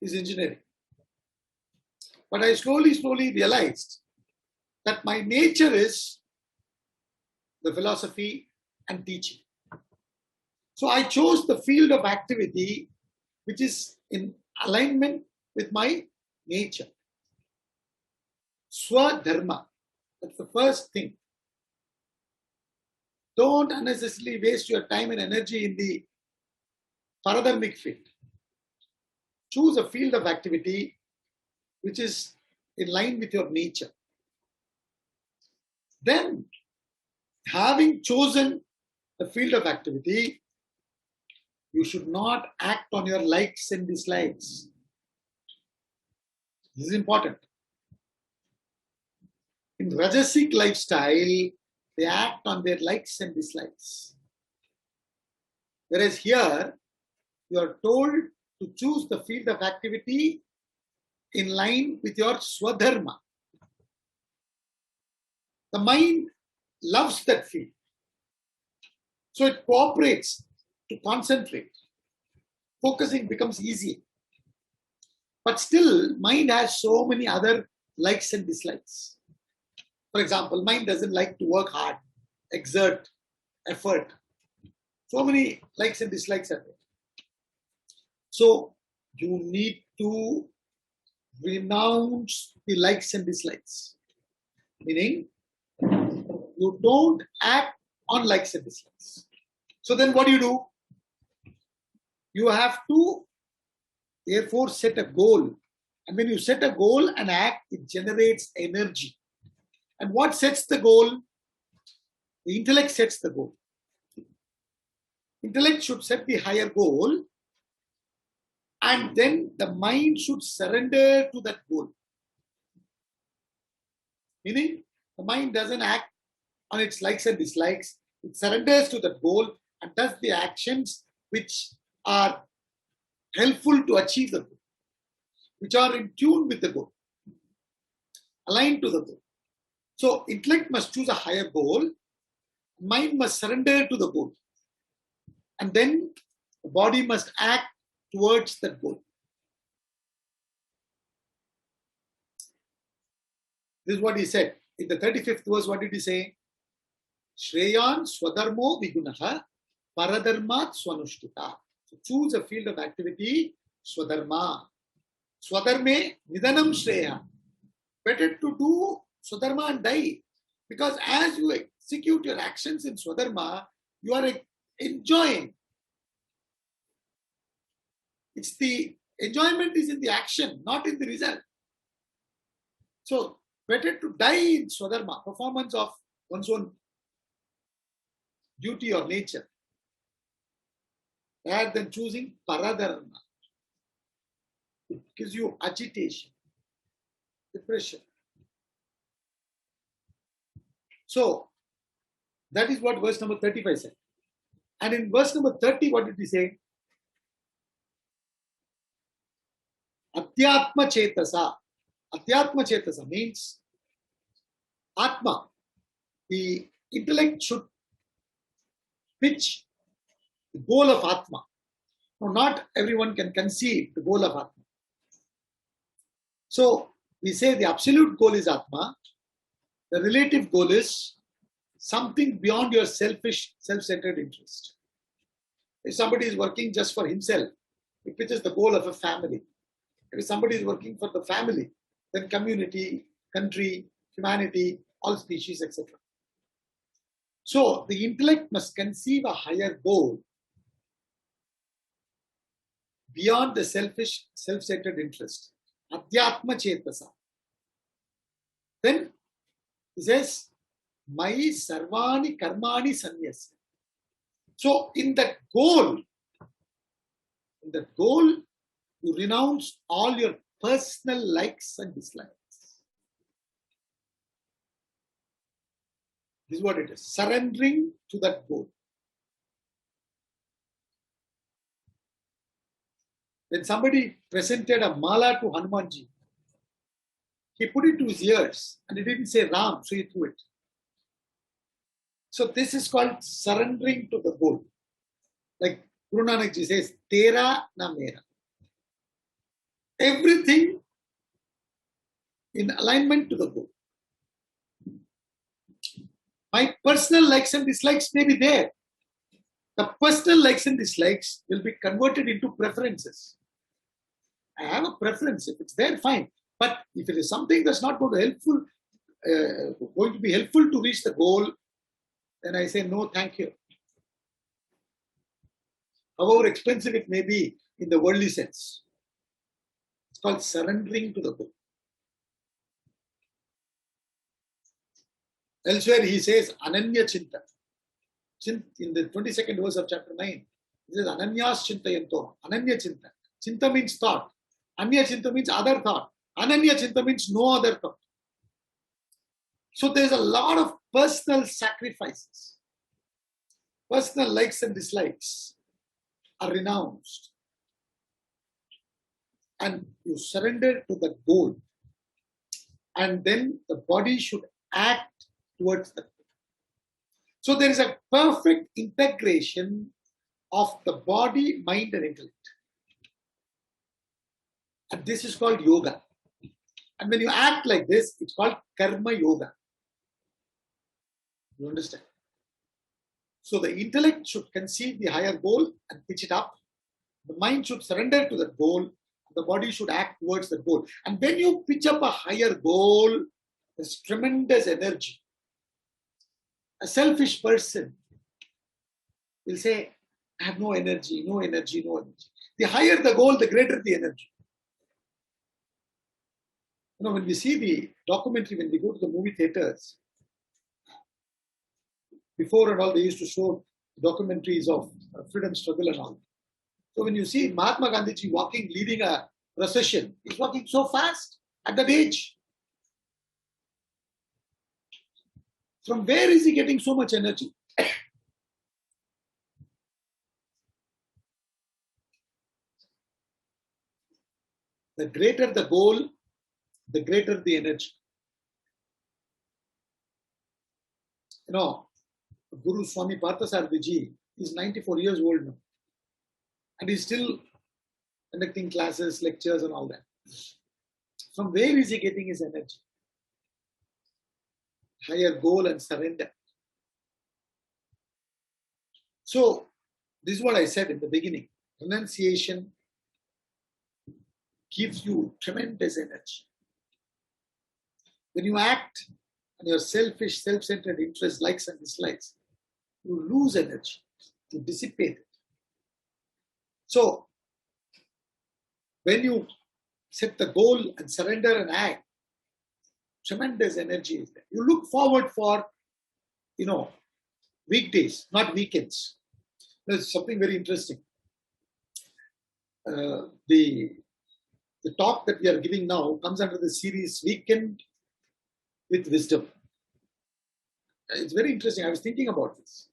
is engineering. But I slowly realized that my nature is the philosophy and teaching. So I chose the field of activity which is in alignment with my nature. Swadharma, that's the first thing. Don't unnecessarily waste your time and energy in the paradharmic field. Choose a field of activity which is in line with your nature. Then, having chosen the field of activity, you should not act on your likes and dislikes. This is important. In Rajasic lifestyle, they act on their likes and dislikes. Whereas here, you are told to choose the field of activity in line with your swadharma. The mind loves that field. So it cooperates to concentrate. Focusing becomes easy. But still, mind has so many other likes and dislikes. For example, mind doesn't like to work hard, exert effort. So many likes and dislikes are there. So you need to renounce the likes and dislikes. Meaning, you don't act on likes and dislikes. So then what do? You have to therefore set a goal. And when you set a goal and act, it generates energy. And what sets the goal? The intellect sets the goal. Intellect should set the higher goal, and then the mind should surrender to that goal. Meaning, the mind doesn't act on its likes and dislikes. It surrenders to that goal and does the actions which are helpful to achieve the goal, which are in tune with the goal, aligned to the goal. So, intellect must choose a higher goal, mind must surrender to the goal, and then the body must act towards that goal. This is what he said. In the 35th verse, what did he say? Shreyan swadharmo vigunaha paradharmat swanushtita. So choose a field of activity, swadharma. Swadharme nidanam shreya. Better to do swadharma and die. Because as you execute your actions in swadharma, you are enjoying. It's the enjoyment is in the action, not in the result. So, better to die in swadharma, performance of one's own duty or nature, rather than choosing paradharma. It gives you agitation, depression. So, that is what verse number 35 said. And in verse number 30, what did he say? Adhyatma chetasa. Adhyatma chetasa means Atma. The intellect should pitch the goal of Atma. Now, not everyone can conceive the goal of Atma. So, we say the absolute goal is Atma. The relative goal is something beyond your selfish, self-centered interest. If somebody is working just for himself, it pitches the goal of a family. If somebody is working for the family, then community, country, humanity, all species, etc. So, the intellect must conceive a higher goal beyond the selfish, self-centered interest. Adhyatma chetasa. Then, he says, Mai sarvani karmani sanyasya. So, in that goal, you renounce all your personal likes and dislikes. This is what it is. Surrendering to that goal. When somebody presented a mala to Hanumanji, he put it to his ears and he didn't say Ram, so he threw it. So this is called surrendering to the goal. Like Guru Nanak Ji says, Tera na mera. Everything in alignment to the goal. My personal likes and dislikes may be there. The personal likes and dislikes will be converted into preferences. I have a preference. If it's there, fine. But if it is something that's not going to be helpful to reach the goal, then I say no, thank you. However expensive it may be in the worldly sense. It's called surrendering to the goal. Elsewhere he says Ananya Chinta. In the 22nd verse of chapter 9, he says Ananyas Chintayanto. Ananya Chinta. Chinta means thought. Anya Chinta means other thought. Ananya Chinta means no other thought. So there's a lot of personal sacrifices. Personal likes and dislikes are renounced. And you surrender to the goal. And then the body should act towards the goal. So there is a perfect integration of the body, mind, and intellect. And this is called yoga. And when you act like this, it's called karma yoga. You understand? So the intellect should conceive the higher goal and pitch it up. The mind should surrender to the goal. The body should act towards the goal. And when you pitch up a higher goal, there's tremendous energy. A selfish person will say, I have no energy, no energy, no energy. The higher the goal, the greater the energy. You know, when we see the documentary, when we go to the movie theaters, before and all, they used to show documentaries of freedom struggle and all. So when you see Mahatma Gandhi walking, leading a procession, he's walking so fast at that age. From where is he getting so much energy? The greater the goal, the greater the energy. You know, Guru Swami Parthasarathy is 94 years old now. And he's still conducting classes, lectures and all that. From where is he getting his energy? Higher goal and surrender. So, this is what I said in the beginning. Renunciation gives you tremendous energy. When you act on your selfish, self-centered interests, likes and dislikes, you lose energy, you dissipate it. So, when you set the goal and surrender and act, tremendous energy is there. You look forward for, weekdays, not weekends. There's something very interesting. The talk that we are giving now comes under the series Weekend with Wisdom. It's very interesting. I was thinking about this.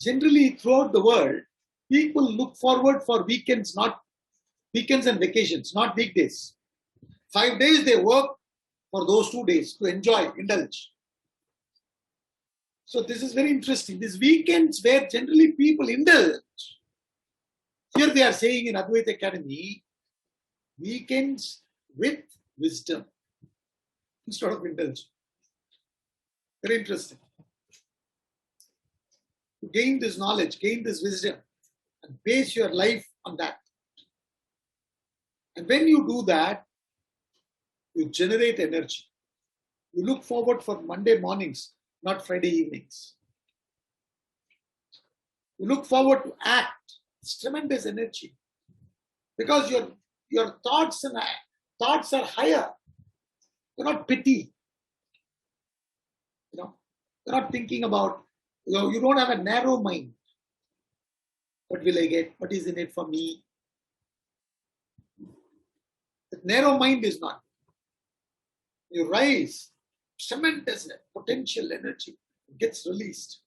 Generally, throughout the world, people look forward for weekends, not weekends and vacations, not weekdays. 5 days they work for those 2 days to enjoy, indulge. So this is very interesting. These weekends where generally people indulge. Here they are saying in Advaita Academy, weekends with wisdom instead of indulge. Very interesting. To gain this knowledge, gain this wisdom, and base your life on that. And when you do that, you generate energy. You look forward for Monday mornings, not Friday evenings. You look forward to act. It's tremendous energy. Because your thoughts are higher. You're not petty. You're not thinking about, you don't have a narrow mind. What will I get? What is in it for me? The narrow mind is not. You rise, tremendous potential energy. It gets released.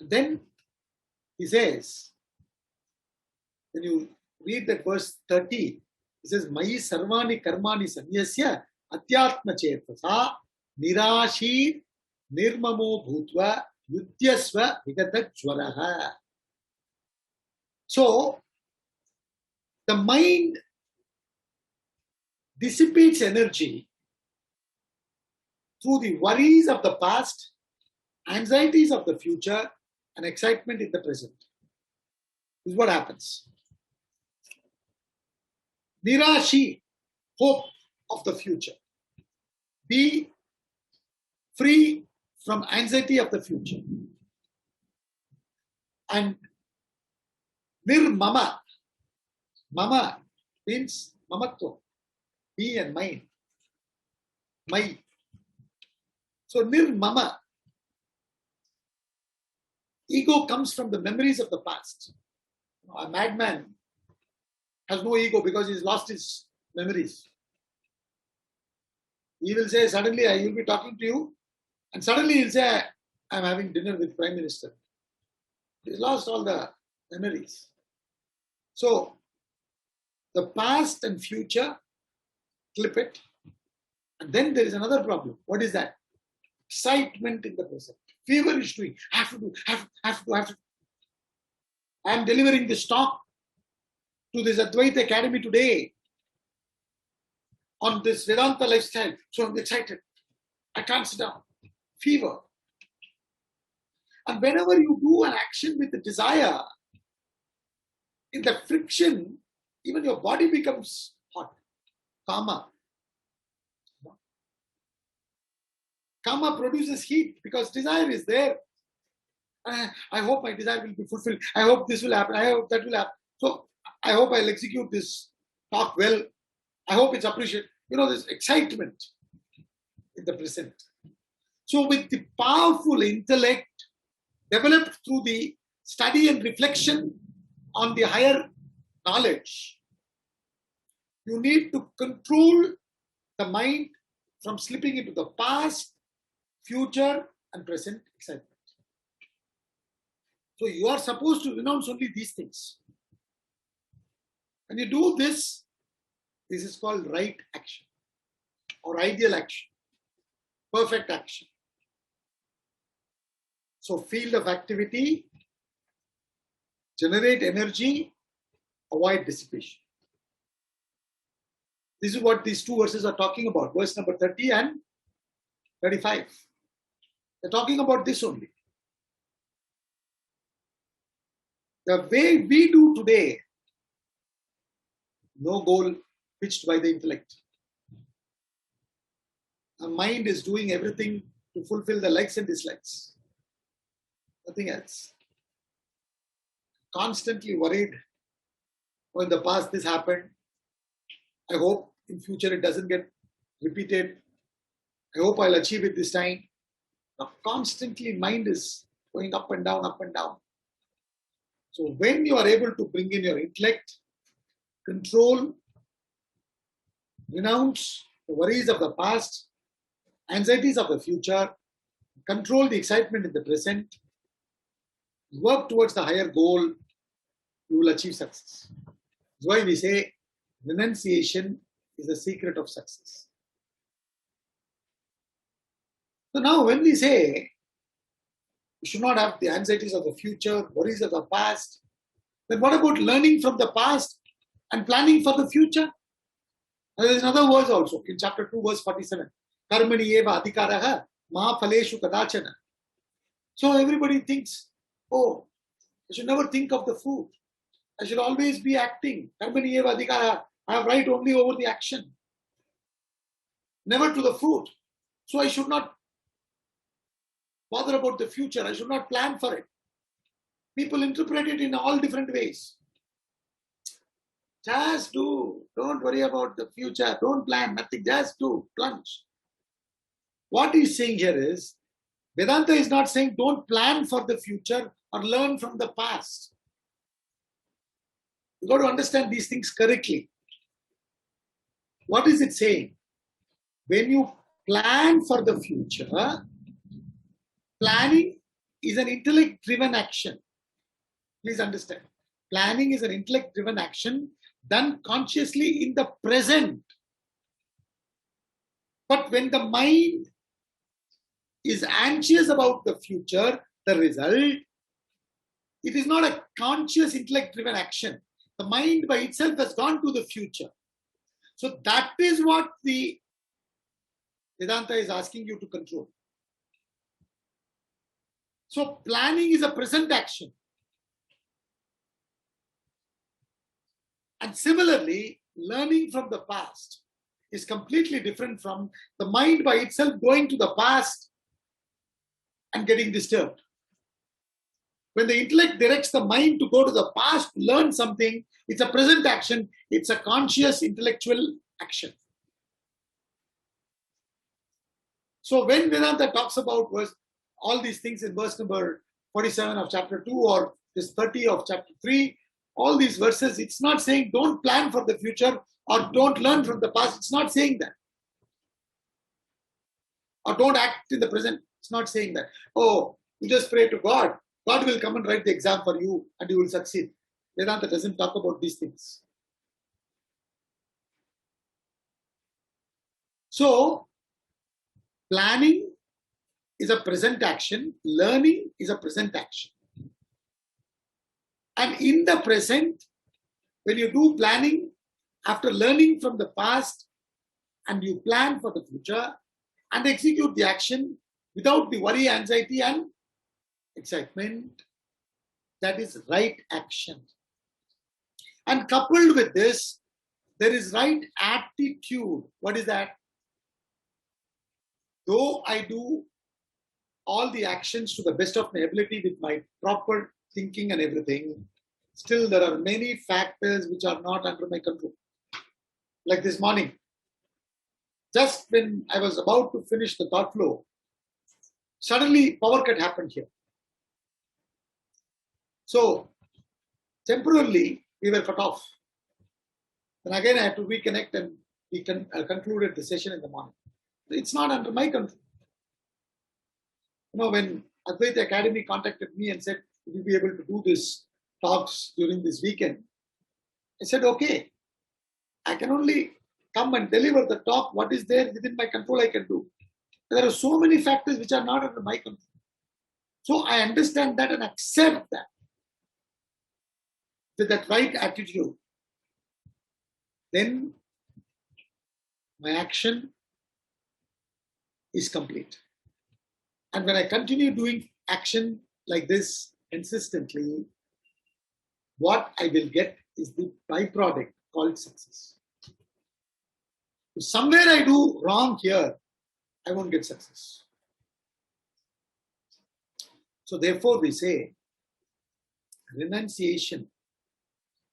And then he says, when you read that verse 30, he says, Mayi sarvani karmani sanyasya atyatma chetasa nirashir nirmamo bhutva yutyasva vigata jwaraha. So, the mind dissipates energy through the worries of the past, anxieties of the future, and excitement in the present. This is what happens. Nirashi, hope of the future. Be free from anxiety of the future. And nirmama. Mama means mamatva. Me and mine. My. So nirmama. Ego comes from the memories of the past. A madman has no ego because he's lost his memories. He will say, suddenly I will be talking to you, and suddenly he'll say, I'm having dinner with Prime Minister. He's lost all the memories. So, the past and future, clip it. And then there is another problem. What is that? Excitement in the present. Feverish doing. Have to do. I am delivering this talk to this Advaita Academy today on this Vedanta Life Style. So I'm excited. I can't sit down. Fever. And whenever you do an action with the desire, in the friction, even your body becomes hot. Kama. Kama produces heat because desire is there. I hope my desire will be fulfilled. I hope this will happen. I hope that will happen. So I hope I'll execute this talk well. I hope it's appreciated. You know, this excitement in the present. So with the powerful intellect developed through the study and reflection on the higher knowledge, you need to control the mind from slipping into the past, future, and present excitement. So you are supposed to renounce only these things. When you do this, this is called right action or ideal action, perfect action. So field of activity, generate energy, avoid dissipation. This is what these two verses are talking about, verse number 30 and 35. They're talking about this only. The way we do today, no goal pitched by the intellect. Our mind is doing everything to fulfill the likes and dislikes. Nothing else. Constantly worried. Oh, in the past this happened. I hope in future it doesn't get repeated. I hope I'll achieve it this time. Now, constantly mind is going up and down, up and down. So when you are able to bring in your intellect, control, renounce the worries of the past, anxieties of the future, control the excitement in the present, work towards the higher goal, you will achieve success. That's why we say renunciation is the secret of success. So now when we say you should not have the anxieties of the future, worries of the past, then what about learning from the past and planning for the future? And there is another verse also in chapter 2 verse 47. Karmani eva adhikaraha ma phaleshu kadachana. So everybody thinks, oh, I should never think of the fruit. I should always be acting. Karmani eva adhikaraha. I have right only over the action. Never to the fruit. So I should not bother about the future. I should not plan for it. People interpret it in all different ways. Just do. Don't worry about the future. Don't plan nothing. Just do. Plunge. What he's saying here is, Vedanta is not saying don't plan for the future or learn from the past. You've got to understand these things correctly. What is it saying? When you plan for the future, planning is an intellect-driven action. Please understand. Planning is an intellect-driven action done consciously in the present. But when the mind is anxious about the future, the result, it is not a conscious intellect-driven action. The mind by itself has gone to the future. So that is what the Vedanta is asking you to control. So planning is a present action. And similarly, learning from the past is completely different from the mind by itself going to the past and getting disturbed. When the intellect directs the mind to go to the past to learn something, it's a present action, it's a conscious intellectual action. So when Vedanta talks about all these things in verse number 47 of chapter 2 or this 30 of chapter 3, all these verses, it's not saying don't plan for the future or don't learn from the past. It's not saying that. Or don't act in the present. It's not saying that. Oh, you just pray to God. God will come and write the exam for you and you will succeed. Vedanta doesn't talk about these things. So, planning is a present action. Learning is a present action. And in the present, when you do planning, after learning from the past, and you plan for the future, and execute the action without the worry, anxiety, and excitement, that is right action. And coupled with this, there is right attitude. What is that? Though I do all the actions to the best of my ability with my proper thinking and everything, still there are many factors which are not under my control. Like this morning, just when I was about to finish the thought flow, suddenly power cut happened here. So temporarily we were cut off. Then again I had to reconnect and we concluded the session in the morning. It's not under my control. You know, when Advaita Academy contacted me and said, will you be able to do this talks during this weekend? I said, okay, I can only come and deliver the talk. What is there within my control I can do. There are so many factors which are not under my control. So I understand that and accept that. With that right attitude, then my action is complete. And when I continue doing action like this consistently, what I will get is the byproduct called success. If somewhere I do wrong here, I won't get success. So therefore we say renunciation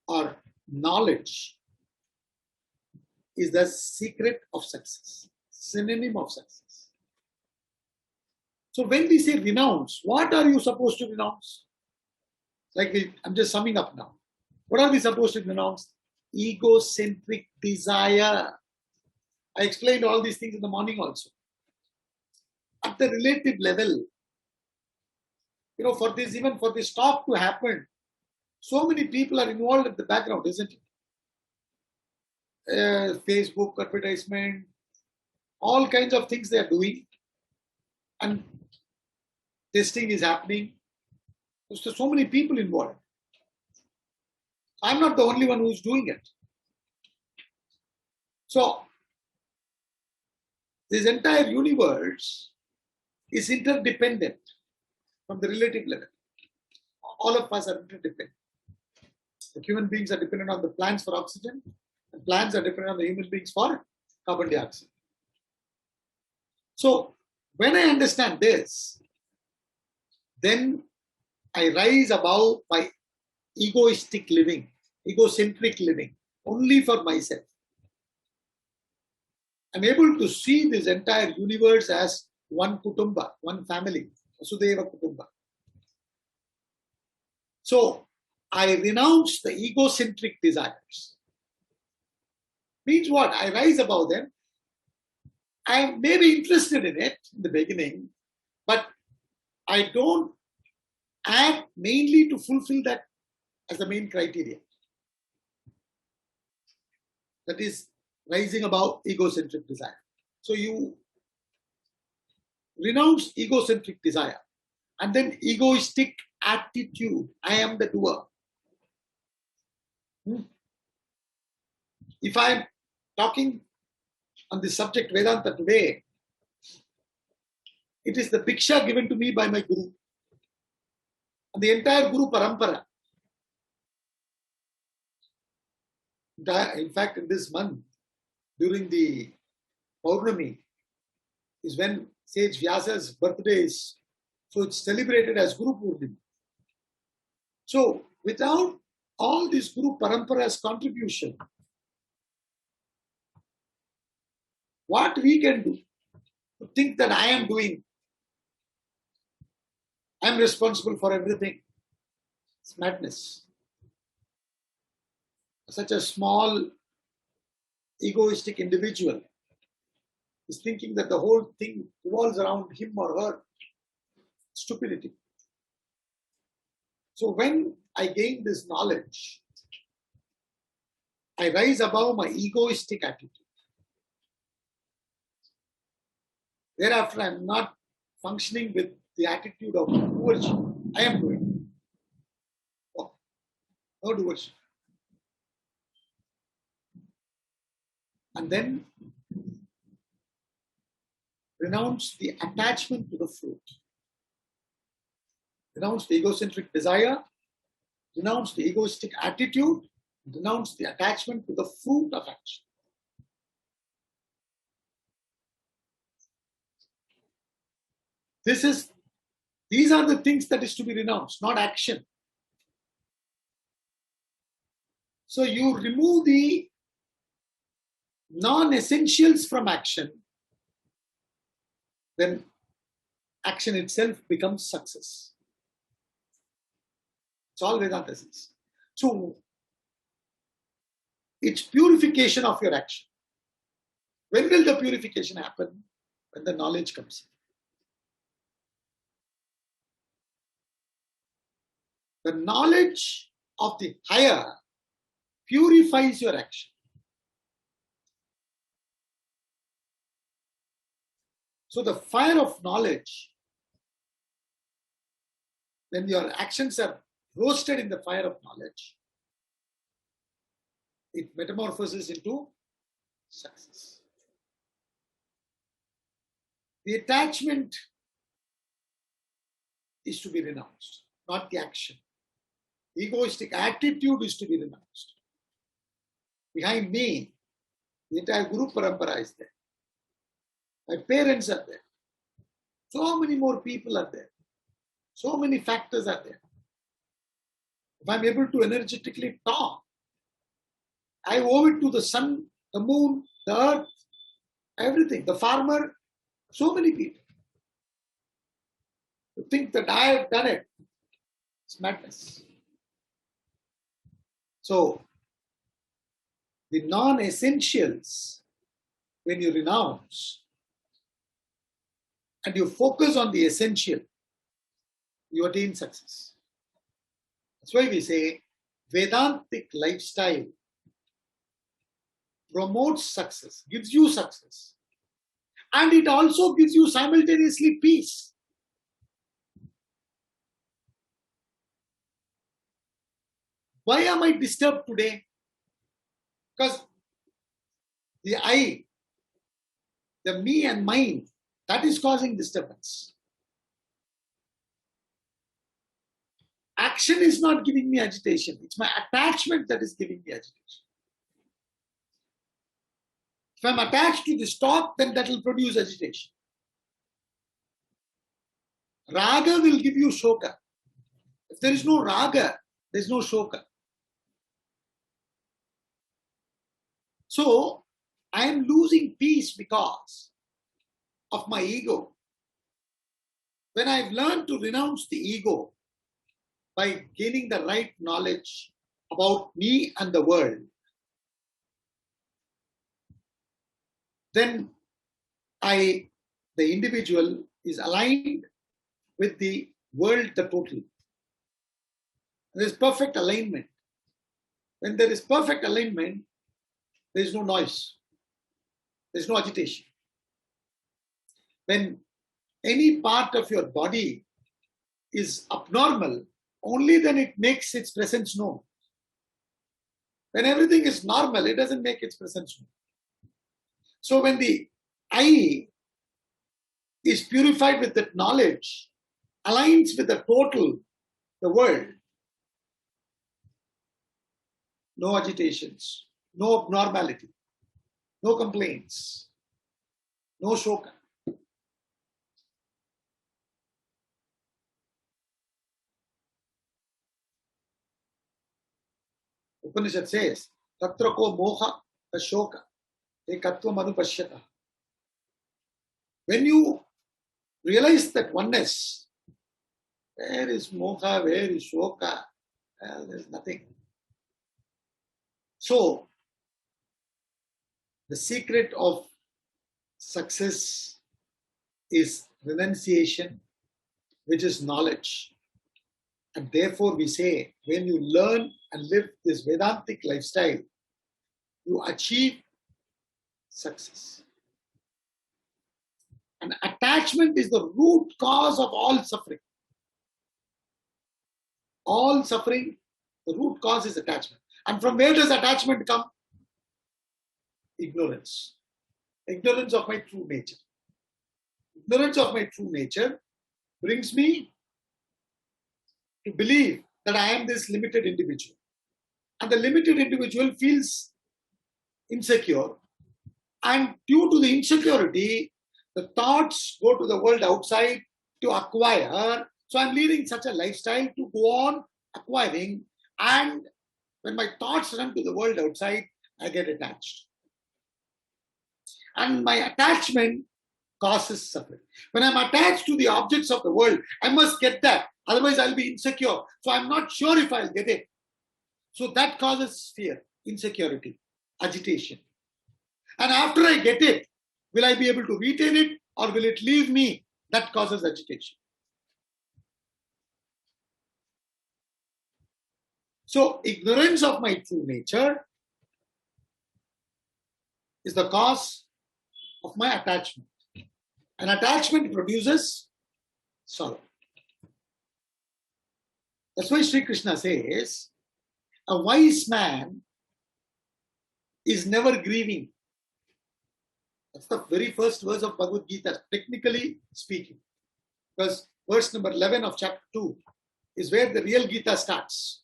or knowledge is the secret of success, synonym of success. So when we say renounce, what are you supposed to renounce? I'm just summing up now. What are we supposed to renounce? Egocentric desire. I explained all these things in the morning also. At the relative level, even for this talk to happen, so many people are involved in the background, isn't it? Facebook, advertisement, all kinds of things they are doing. And testing is happening. There's so many people involved. I'm not the only one who's doing it. So, this entire universe is interdependent from the relative level. All of us are interdependent. The human beings are dependent on the plants for oxygen, and plants are dependent on the human beings for carbon dioxide. So, when I understand this, then I rise above my egocentric living, only for myself. I'm able to see this entire universe as one kutumba, one family, Vasudhaiva Kutumba. So, I renounce the egocentric desires. Means what? I rise above them I may be interested in it in the beginning, but I don't act mainly to fulfill that as the main criteria. That is rising above egocentric desire. So you renounce egocentric desire and then egoistic attitude. I am the doer. If I am talking on the subject Vedanta today, it is the Bhiksha given to me by my Guru. And the entire Guru Parampara. In fact, in this month, during the Paurnami, is when Sage Vyasa's birthday is. So it's celebrated as Guru Purnima. So without all this Guru Parampara's contribution, what we can do to think that I am doing, I am responsible for everything. It's madness. Such a small, egoistic individual is thinking that the whole thing revolves around him or her. Stupidity. So when I gain this knowledge, I rise above my egoistic attitude. Thereafter, I am not functioning with the attitude of doership. I am doing. Oh, no doership. And then renounce the attachment to the fruit. Renounce the egocentric desire, renounce the egoistic attitude, renounce the attachment to the fruit of action. These are the things that is to be renounced, not action. So you remove the non-essentials from action, then action itself becomes success. It's all Vedanta says. So it's purification of your action. When will the purification happen? When the knowledge comes in. The knowledge of the higher purifies your action. So the fire of knowledge, when your actions are roasted in the fire of knowledge, it metamorphoses into success. The attachment is to be renounced, not the action. The egoistic attitude is to be renounced. Behind me, the entire Guru Parampara is there. My parents are there. So many more people are there. So many factors are there. If I'm able to energetically talk, I owe it to the sun, the moon, the earth, everything, the farmer, so many people. To think that I have done it, it's madness. So, the non-essentials, when you renounce and you focus on the essential, you attain success. That's why we say Vedantic lifestyle promotes success, gives you success. And it also gives you simultaneously peace. Why am I disturbed today? Because the I, the me and mine, that is causing disturbance. Action is not giving me agitation. It's my attachment that is giving me agitation. If I'm attached to the stock, then that will produce agitation. Raga will give you shoka. If there is no raga, there is no shoka. So, I am losing peace because of my ego. When I've learned to renounce the ego by gaining the right knowledge about me and the world, then the individual is aligned with the world, the total. There is perfect alignment. When there is perfect alignment, there is no noise. There is no agitation. When any part of your body is abnormal, only then it makes its presence known. When everything is normal, it doesn't make its presence known. So when the I is purified with that knowledge, aligns with the total, the world, no agitations, no abnormality, no complaints, no shoka. Upanishad says, Tatra ko moha ashoka ekatvam anupashyata. When you realize that oneness, where is moha, where is shoka? Well, there's nothing. So, the secret of success is renunciation, which is knowledge. And therefore we say, when you learn and live this Vedantic lifestyle, you achieve success. And attachment is the root cause of all suffering. All suffering, the root cause is attachment. And from where does attachment come? Ignorance. Ignorance of my true nature. Ignorance of my true nature brings me to believe that I am this limited individual. And the limited individual feels insecure. And due to the insecurity, the thoughts go to the world outside to acquire. So I'm leading such a lifestyle to go on acquiring. And when my thoughts run to the world outside, I get attached. And my attachment causes suffering. When I'm attached to the objects of the world, I must get that. Otherwise, I'll be insecure. So I'm not sure if I'll get it. So that causes fear, insecurity, agitation. And after I get it, will I be able to retain it or will it leave me? That causes agitation. So ignorance of my true nature is the cause of my attachment. And attachment produces sorrow. That's why Sri Krishna says, a wise man is never grieving. That's the very first verse of Bhagavad Gita, technically speaking. Because verse number 11 of chapter 2 is where the real Gita starts.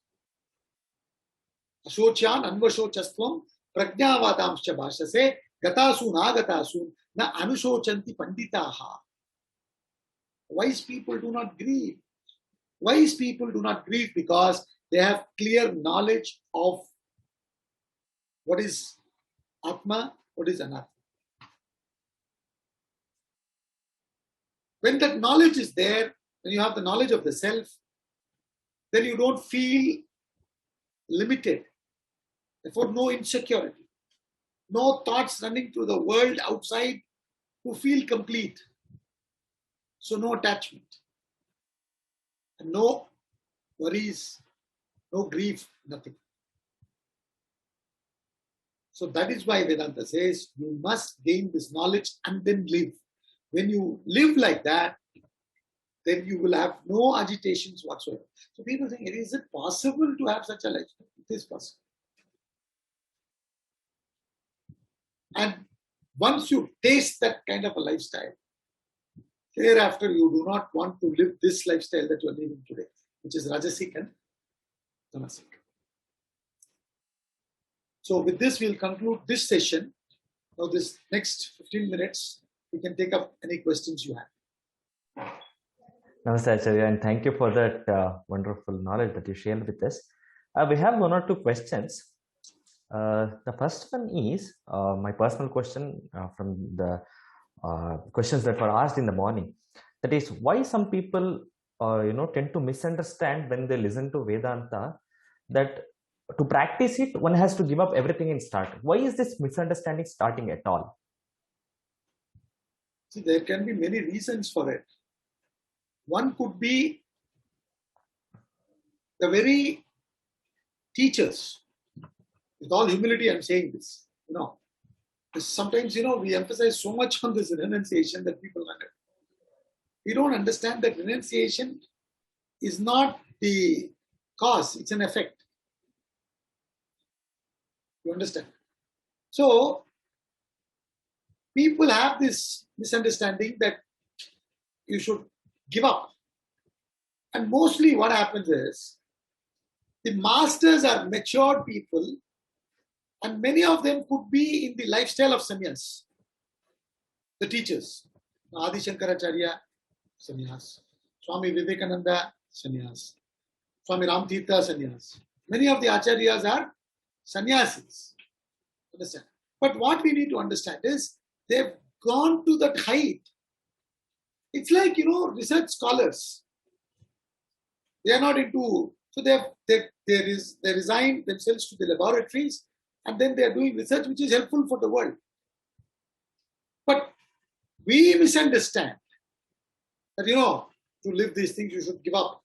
Ashocyan anvashochastvam prajnavadamscha bhashase gatasun agatasun na anusochanti panditaha. Wise people do not grieve. Wise people do not grieve because they have clear knowledge of what is Atma, what is Anatma. When that knowledge is there, when you have the knowledge of the self, then you don't feel limited. Therefore, no insecurity. No thoughts running through the world outside to feel complete. So no attachment. And no worries, no grief, nothing. So that is why Vedanta says you must gain this knowledge and then live. When you live like that, then you will have no agitations whatsoever. So people think, is it possible to have such a lifestyle? It is possible. And once you taste that kind of a lifestyle, thereafter you do not want to live this lifestyle that you are living today, which is Rajasic and Tamasic. So with this, we'll conclude this session. Now this next 15 minutes, we can take up any questions you have. Namaste, Acharya, and thank you for that wonderful knowledge that you shared with us. We have one or two questions. The first one is my personal question from the questions that were asked in the morning. That is, why some people tend to misunderstand when they listen to Vedanta that to practice it, one has to give up everything and start. Why is this misunderstanding starting at all? See, there can be many reasons for it. One could be the very teachers. With all humility, I'm saying this. Sometimes, we emphasize so much on this renunciation that people we don't understand that renunciation is not the cause, it's an effect. You understand? So, people have this misunderstanding that you should give up. And mostly what happens is, the masters are matured people, and many of them could be in the lifestyle of sannyas. The teachers, Adi Shankaracharya, sannyas. Swami Vivekananda, sannyas. Swami Ramtirtha, sannyas. Many of the acharyas are sannyasis. Understand? But what we need to understand is, they've gone to that height. It's like, research scholars. They are not into, so they resign themselves to the laboratories, and then they are doing research which is helpful for the world. But we misunderstand that, to live these things, you should give up.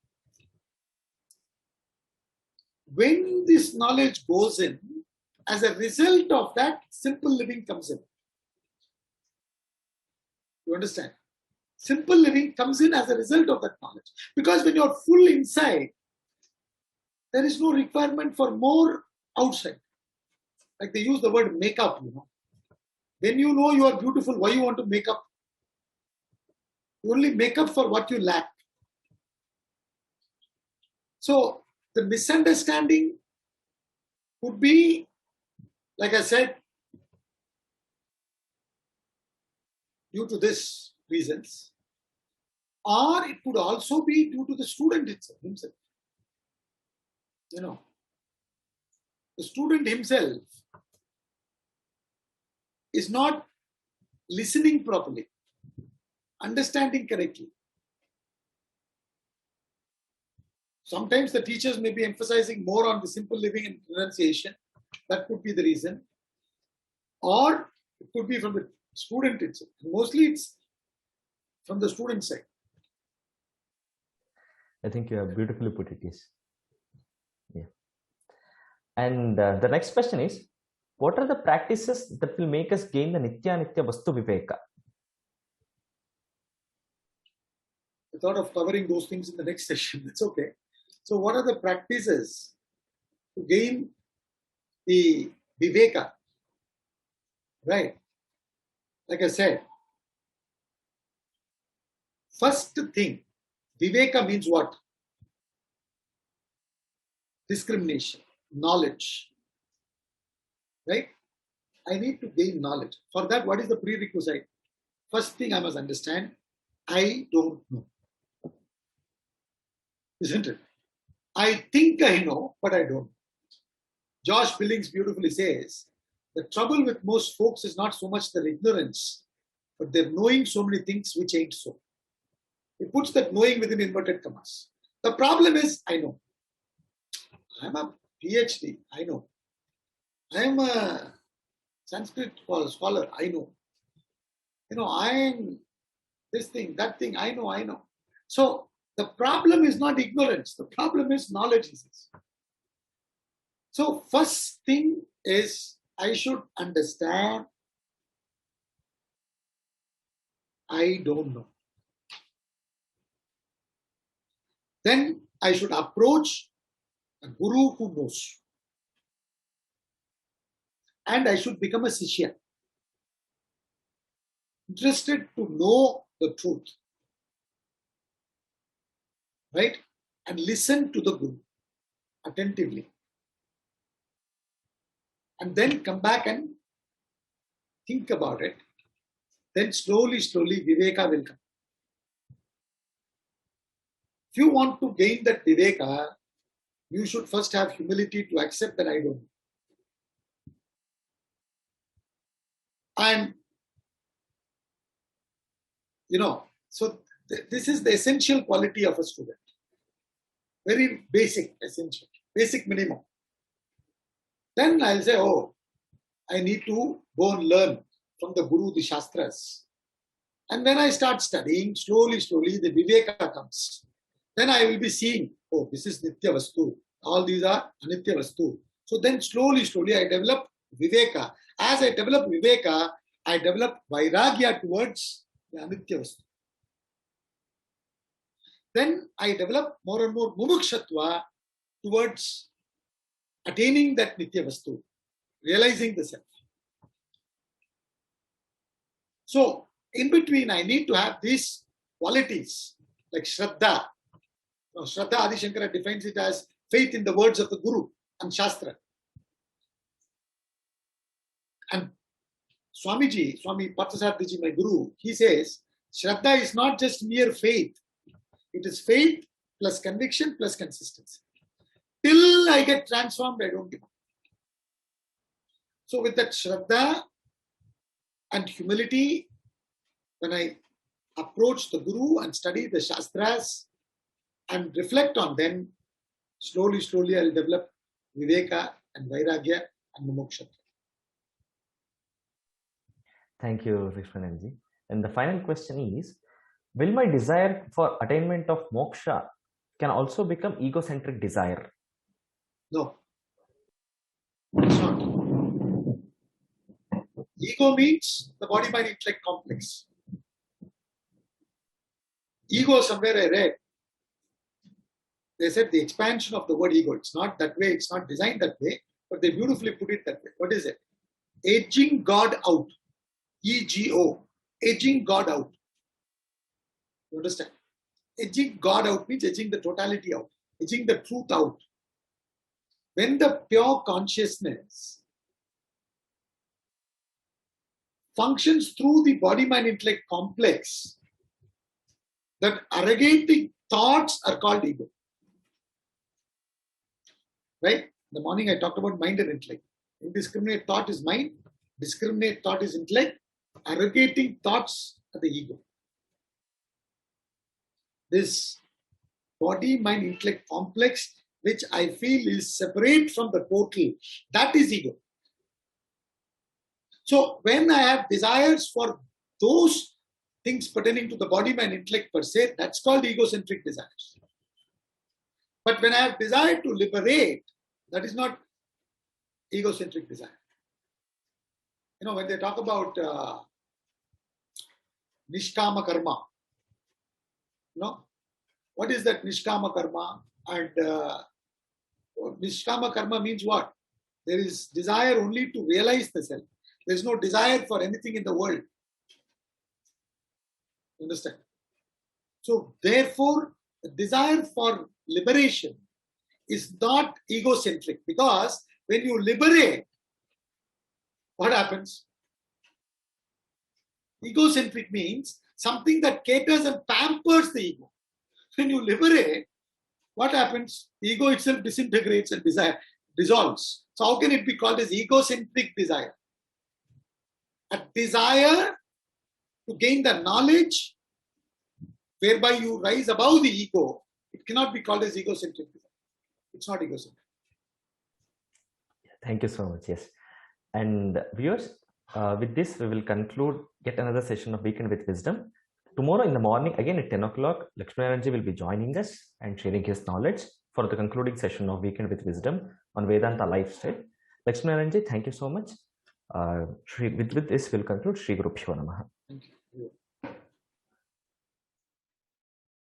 When this knowledge goes in, as a result of that, simple living comes in. You understand? Simple living comes in as a result of that knowledge. Because when you're full inside, there is no requirement for more outside. Like they use the word makeup, When you know you are beautiful, why you want to make up? You only make up for what you lack. So, the misunderstanding could be, like I said, due to this reasons, or it could also be due to the student himself. The student himself is not listening properly, understanding correctly. Sometimes the teachers may be emphasizing more on the simple living and renunciation. That could be the reason. Or it could be from the student itself. Mostly it's from the student side. I think you have beautifully put it. Yes. Yeah. And the next question is, what are the practices that will make us gain the Nitya Vastu Viveka? I thought of covering those things in the next session. That's okay. So what are the practices to gain the Viveka? Right. Like I said, first thing, Viveka means what? Discrimination, knowledge. Right? I need to gain knowledge. For that, what is the prerequisite? First thing I must understand, I don't know. Isn't it? I think I know, but I don't. Josh Billings beautifully says, the trouble with most folks is not so much their ignorance, but they're knowing so many things which ain't so. He puts that knowing within inverted commas. The problem is, I know. I'm a PhD, I know. I'm a Sanskrit scholar, I know. I'm this thing, that thing, I know. So, the problem is not ignorance. The problem is knowledge. So, first thing is I should understand I don't know. Then I should approach a guru who knows. And I should become a Sishya. Interested to know the truth. Right? And listen to the Guru attentively. And then come back and think about it. Then slowly, Viveka will come. If you want to gain that Viveka, you should first have humility to accept that I don't know. And, so this is the essential quality of a student. Very basic, essential, basic minimum. Then I'll say, I need to go and learn from the Guru, the Shastras. And when I start studying, slowly, the Viveka comes. Then I will be seeing, oh, this is Nitya Vastu. All these are Anitya Vastu. So then slowly, I develop Viveka. As I develop Viveka, I develop Vairagya towards the Anitya Vastu. Then I develop more and more Mumukshatva towards attaining that Nitya Vastu, realizing the self. So, in between, I need to have these qualities like Shraddha. Now, Shraddha, Adi Shankara defines it as faith in the words of the Guru and Shastra. And Swami Parthasarathy, my Guru, he says, Shraddha is not just mere faith. It is faith plus conviction plus consistency. Till I get transformed, I don't give up. So with that Shraddha and humility, when I approach the Guru and study the Shastras and reflect on them, slowly I'll develop Viveka and Vairagya and Mumuksha. Thank you, Lakshminarayanji. And the final question is, will my desire for attainment of moksha can also become egocentric desire? No, it's not. Ego means the body-mind-intellect complex. Ego, somewhere I read, they said the expansion of the word ego. It's not that way, it's not designed that way, but they beautifully put it that way. What is it? Edging God out. E-G-O. Edging God out. You understand? Edging God out means edging the totality out, edging the truth out. When the pure consciousness functions through the body-mind-intellect complex, that arrogating thoughts are called ego. Right? In the morning I talked about mind and intellect. Indiscriminate thought is mind, discriminate thought is intellect, arrogating thoughts are the ego. This body-mind-intellect complex, which I feel is separate from the total, that is ego. So when I have desires for those things pertaining to the body-mind-intellect per se, that's called egocentric desires. But when I have desire to liberate, that is not egocentric desire. You know, when they talk about Nishkama Karma, you know, what is that Nishkama Karma? And Nishkama Karma means what? There is desire only to realize the self. There is no desire for anything in the world. Understand? So therefore, the desire for liberation is not egocentric, because when you liberate, what happens? Egocentric means something that caters and pampers the ego. When you liberate, what happens? The ego itself disintegrates and dissolves. So how can it be called as egocentric desire? A desire to gain the knowledge whereby you rise above the ego, it cannot be called as egocentric desire. It's not egocentric. Thank you so much. Yes. And viewers, with this, we will conclude yet another session of Weekend with Wisdom. Tomorrow in the morning, again at 10 o'clock, Lakshminarayanji will be joining us and sharing his knowledge for the concluding session of Weekend with Wisdom on Vedanta Life Style. Lakshminarayanji, thank you so much. With this, we'll conclude. Shri Guru Pyo Namaha. Thank you.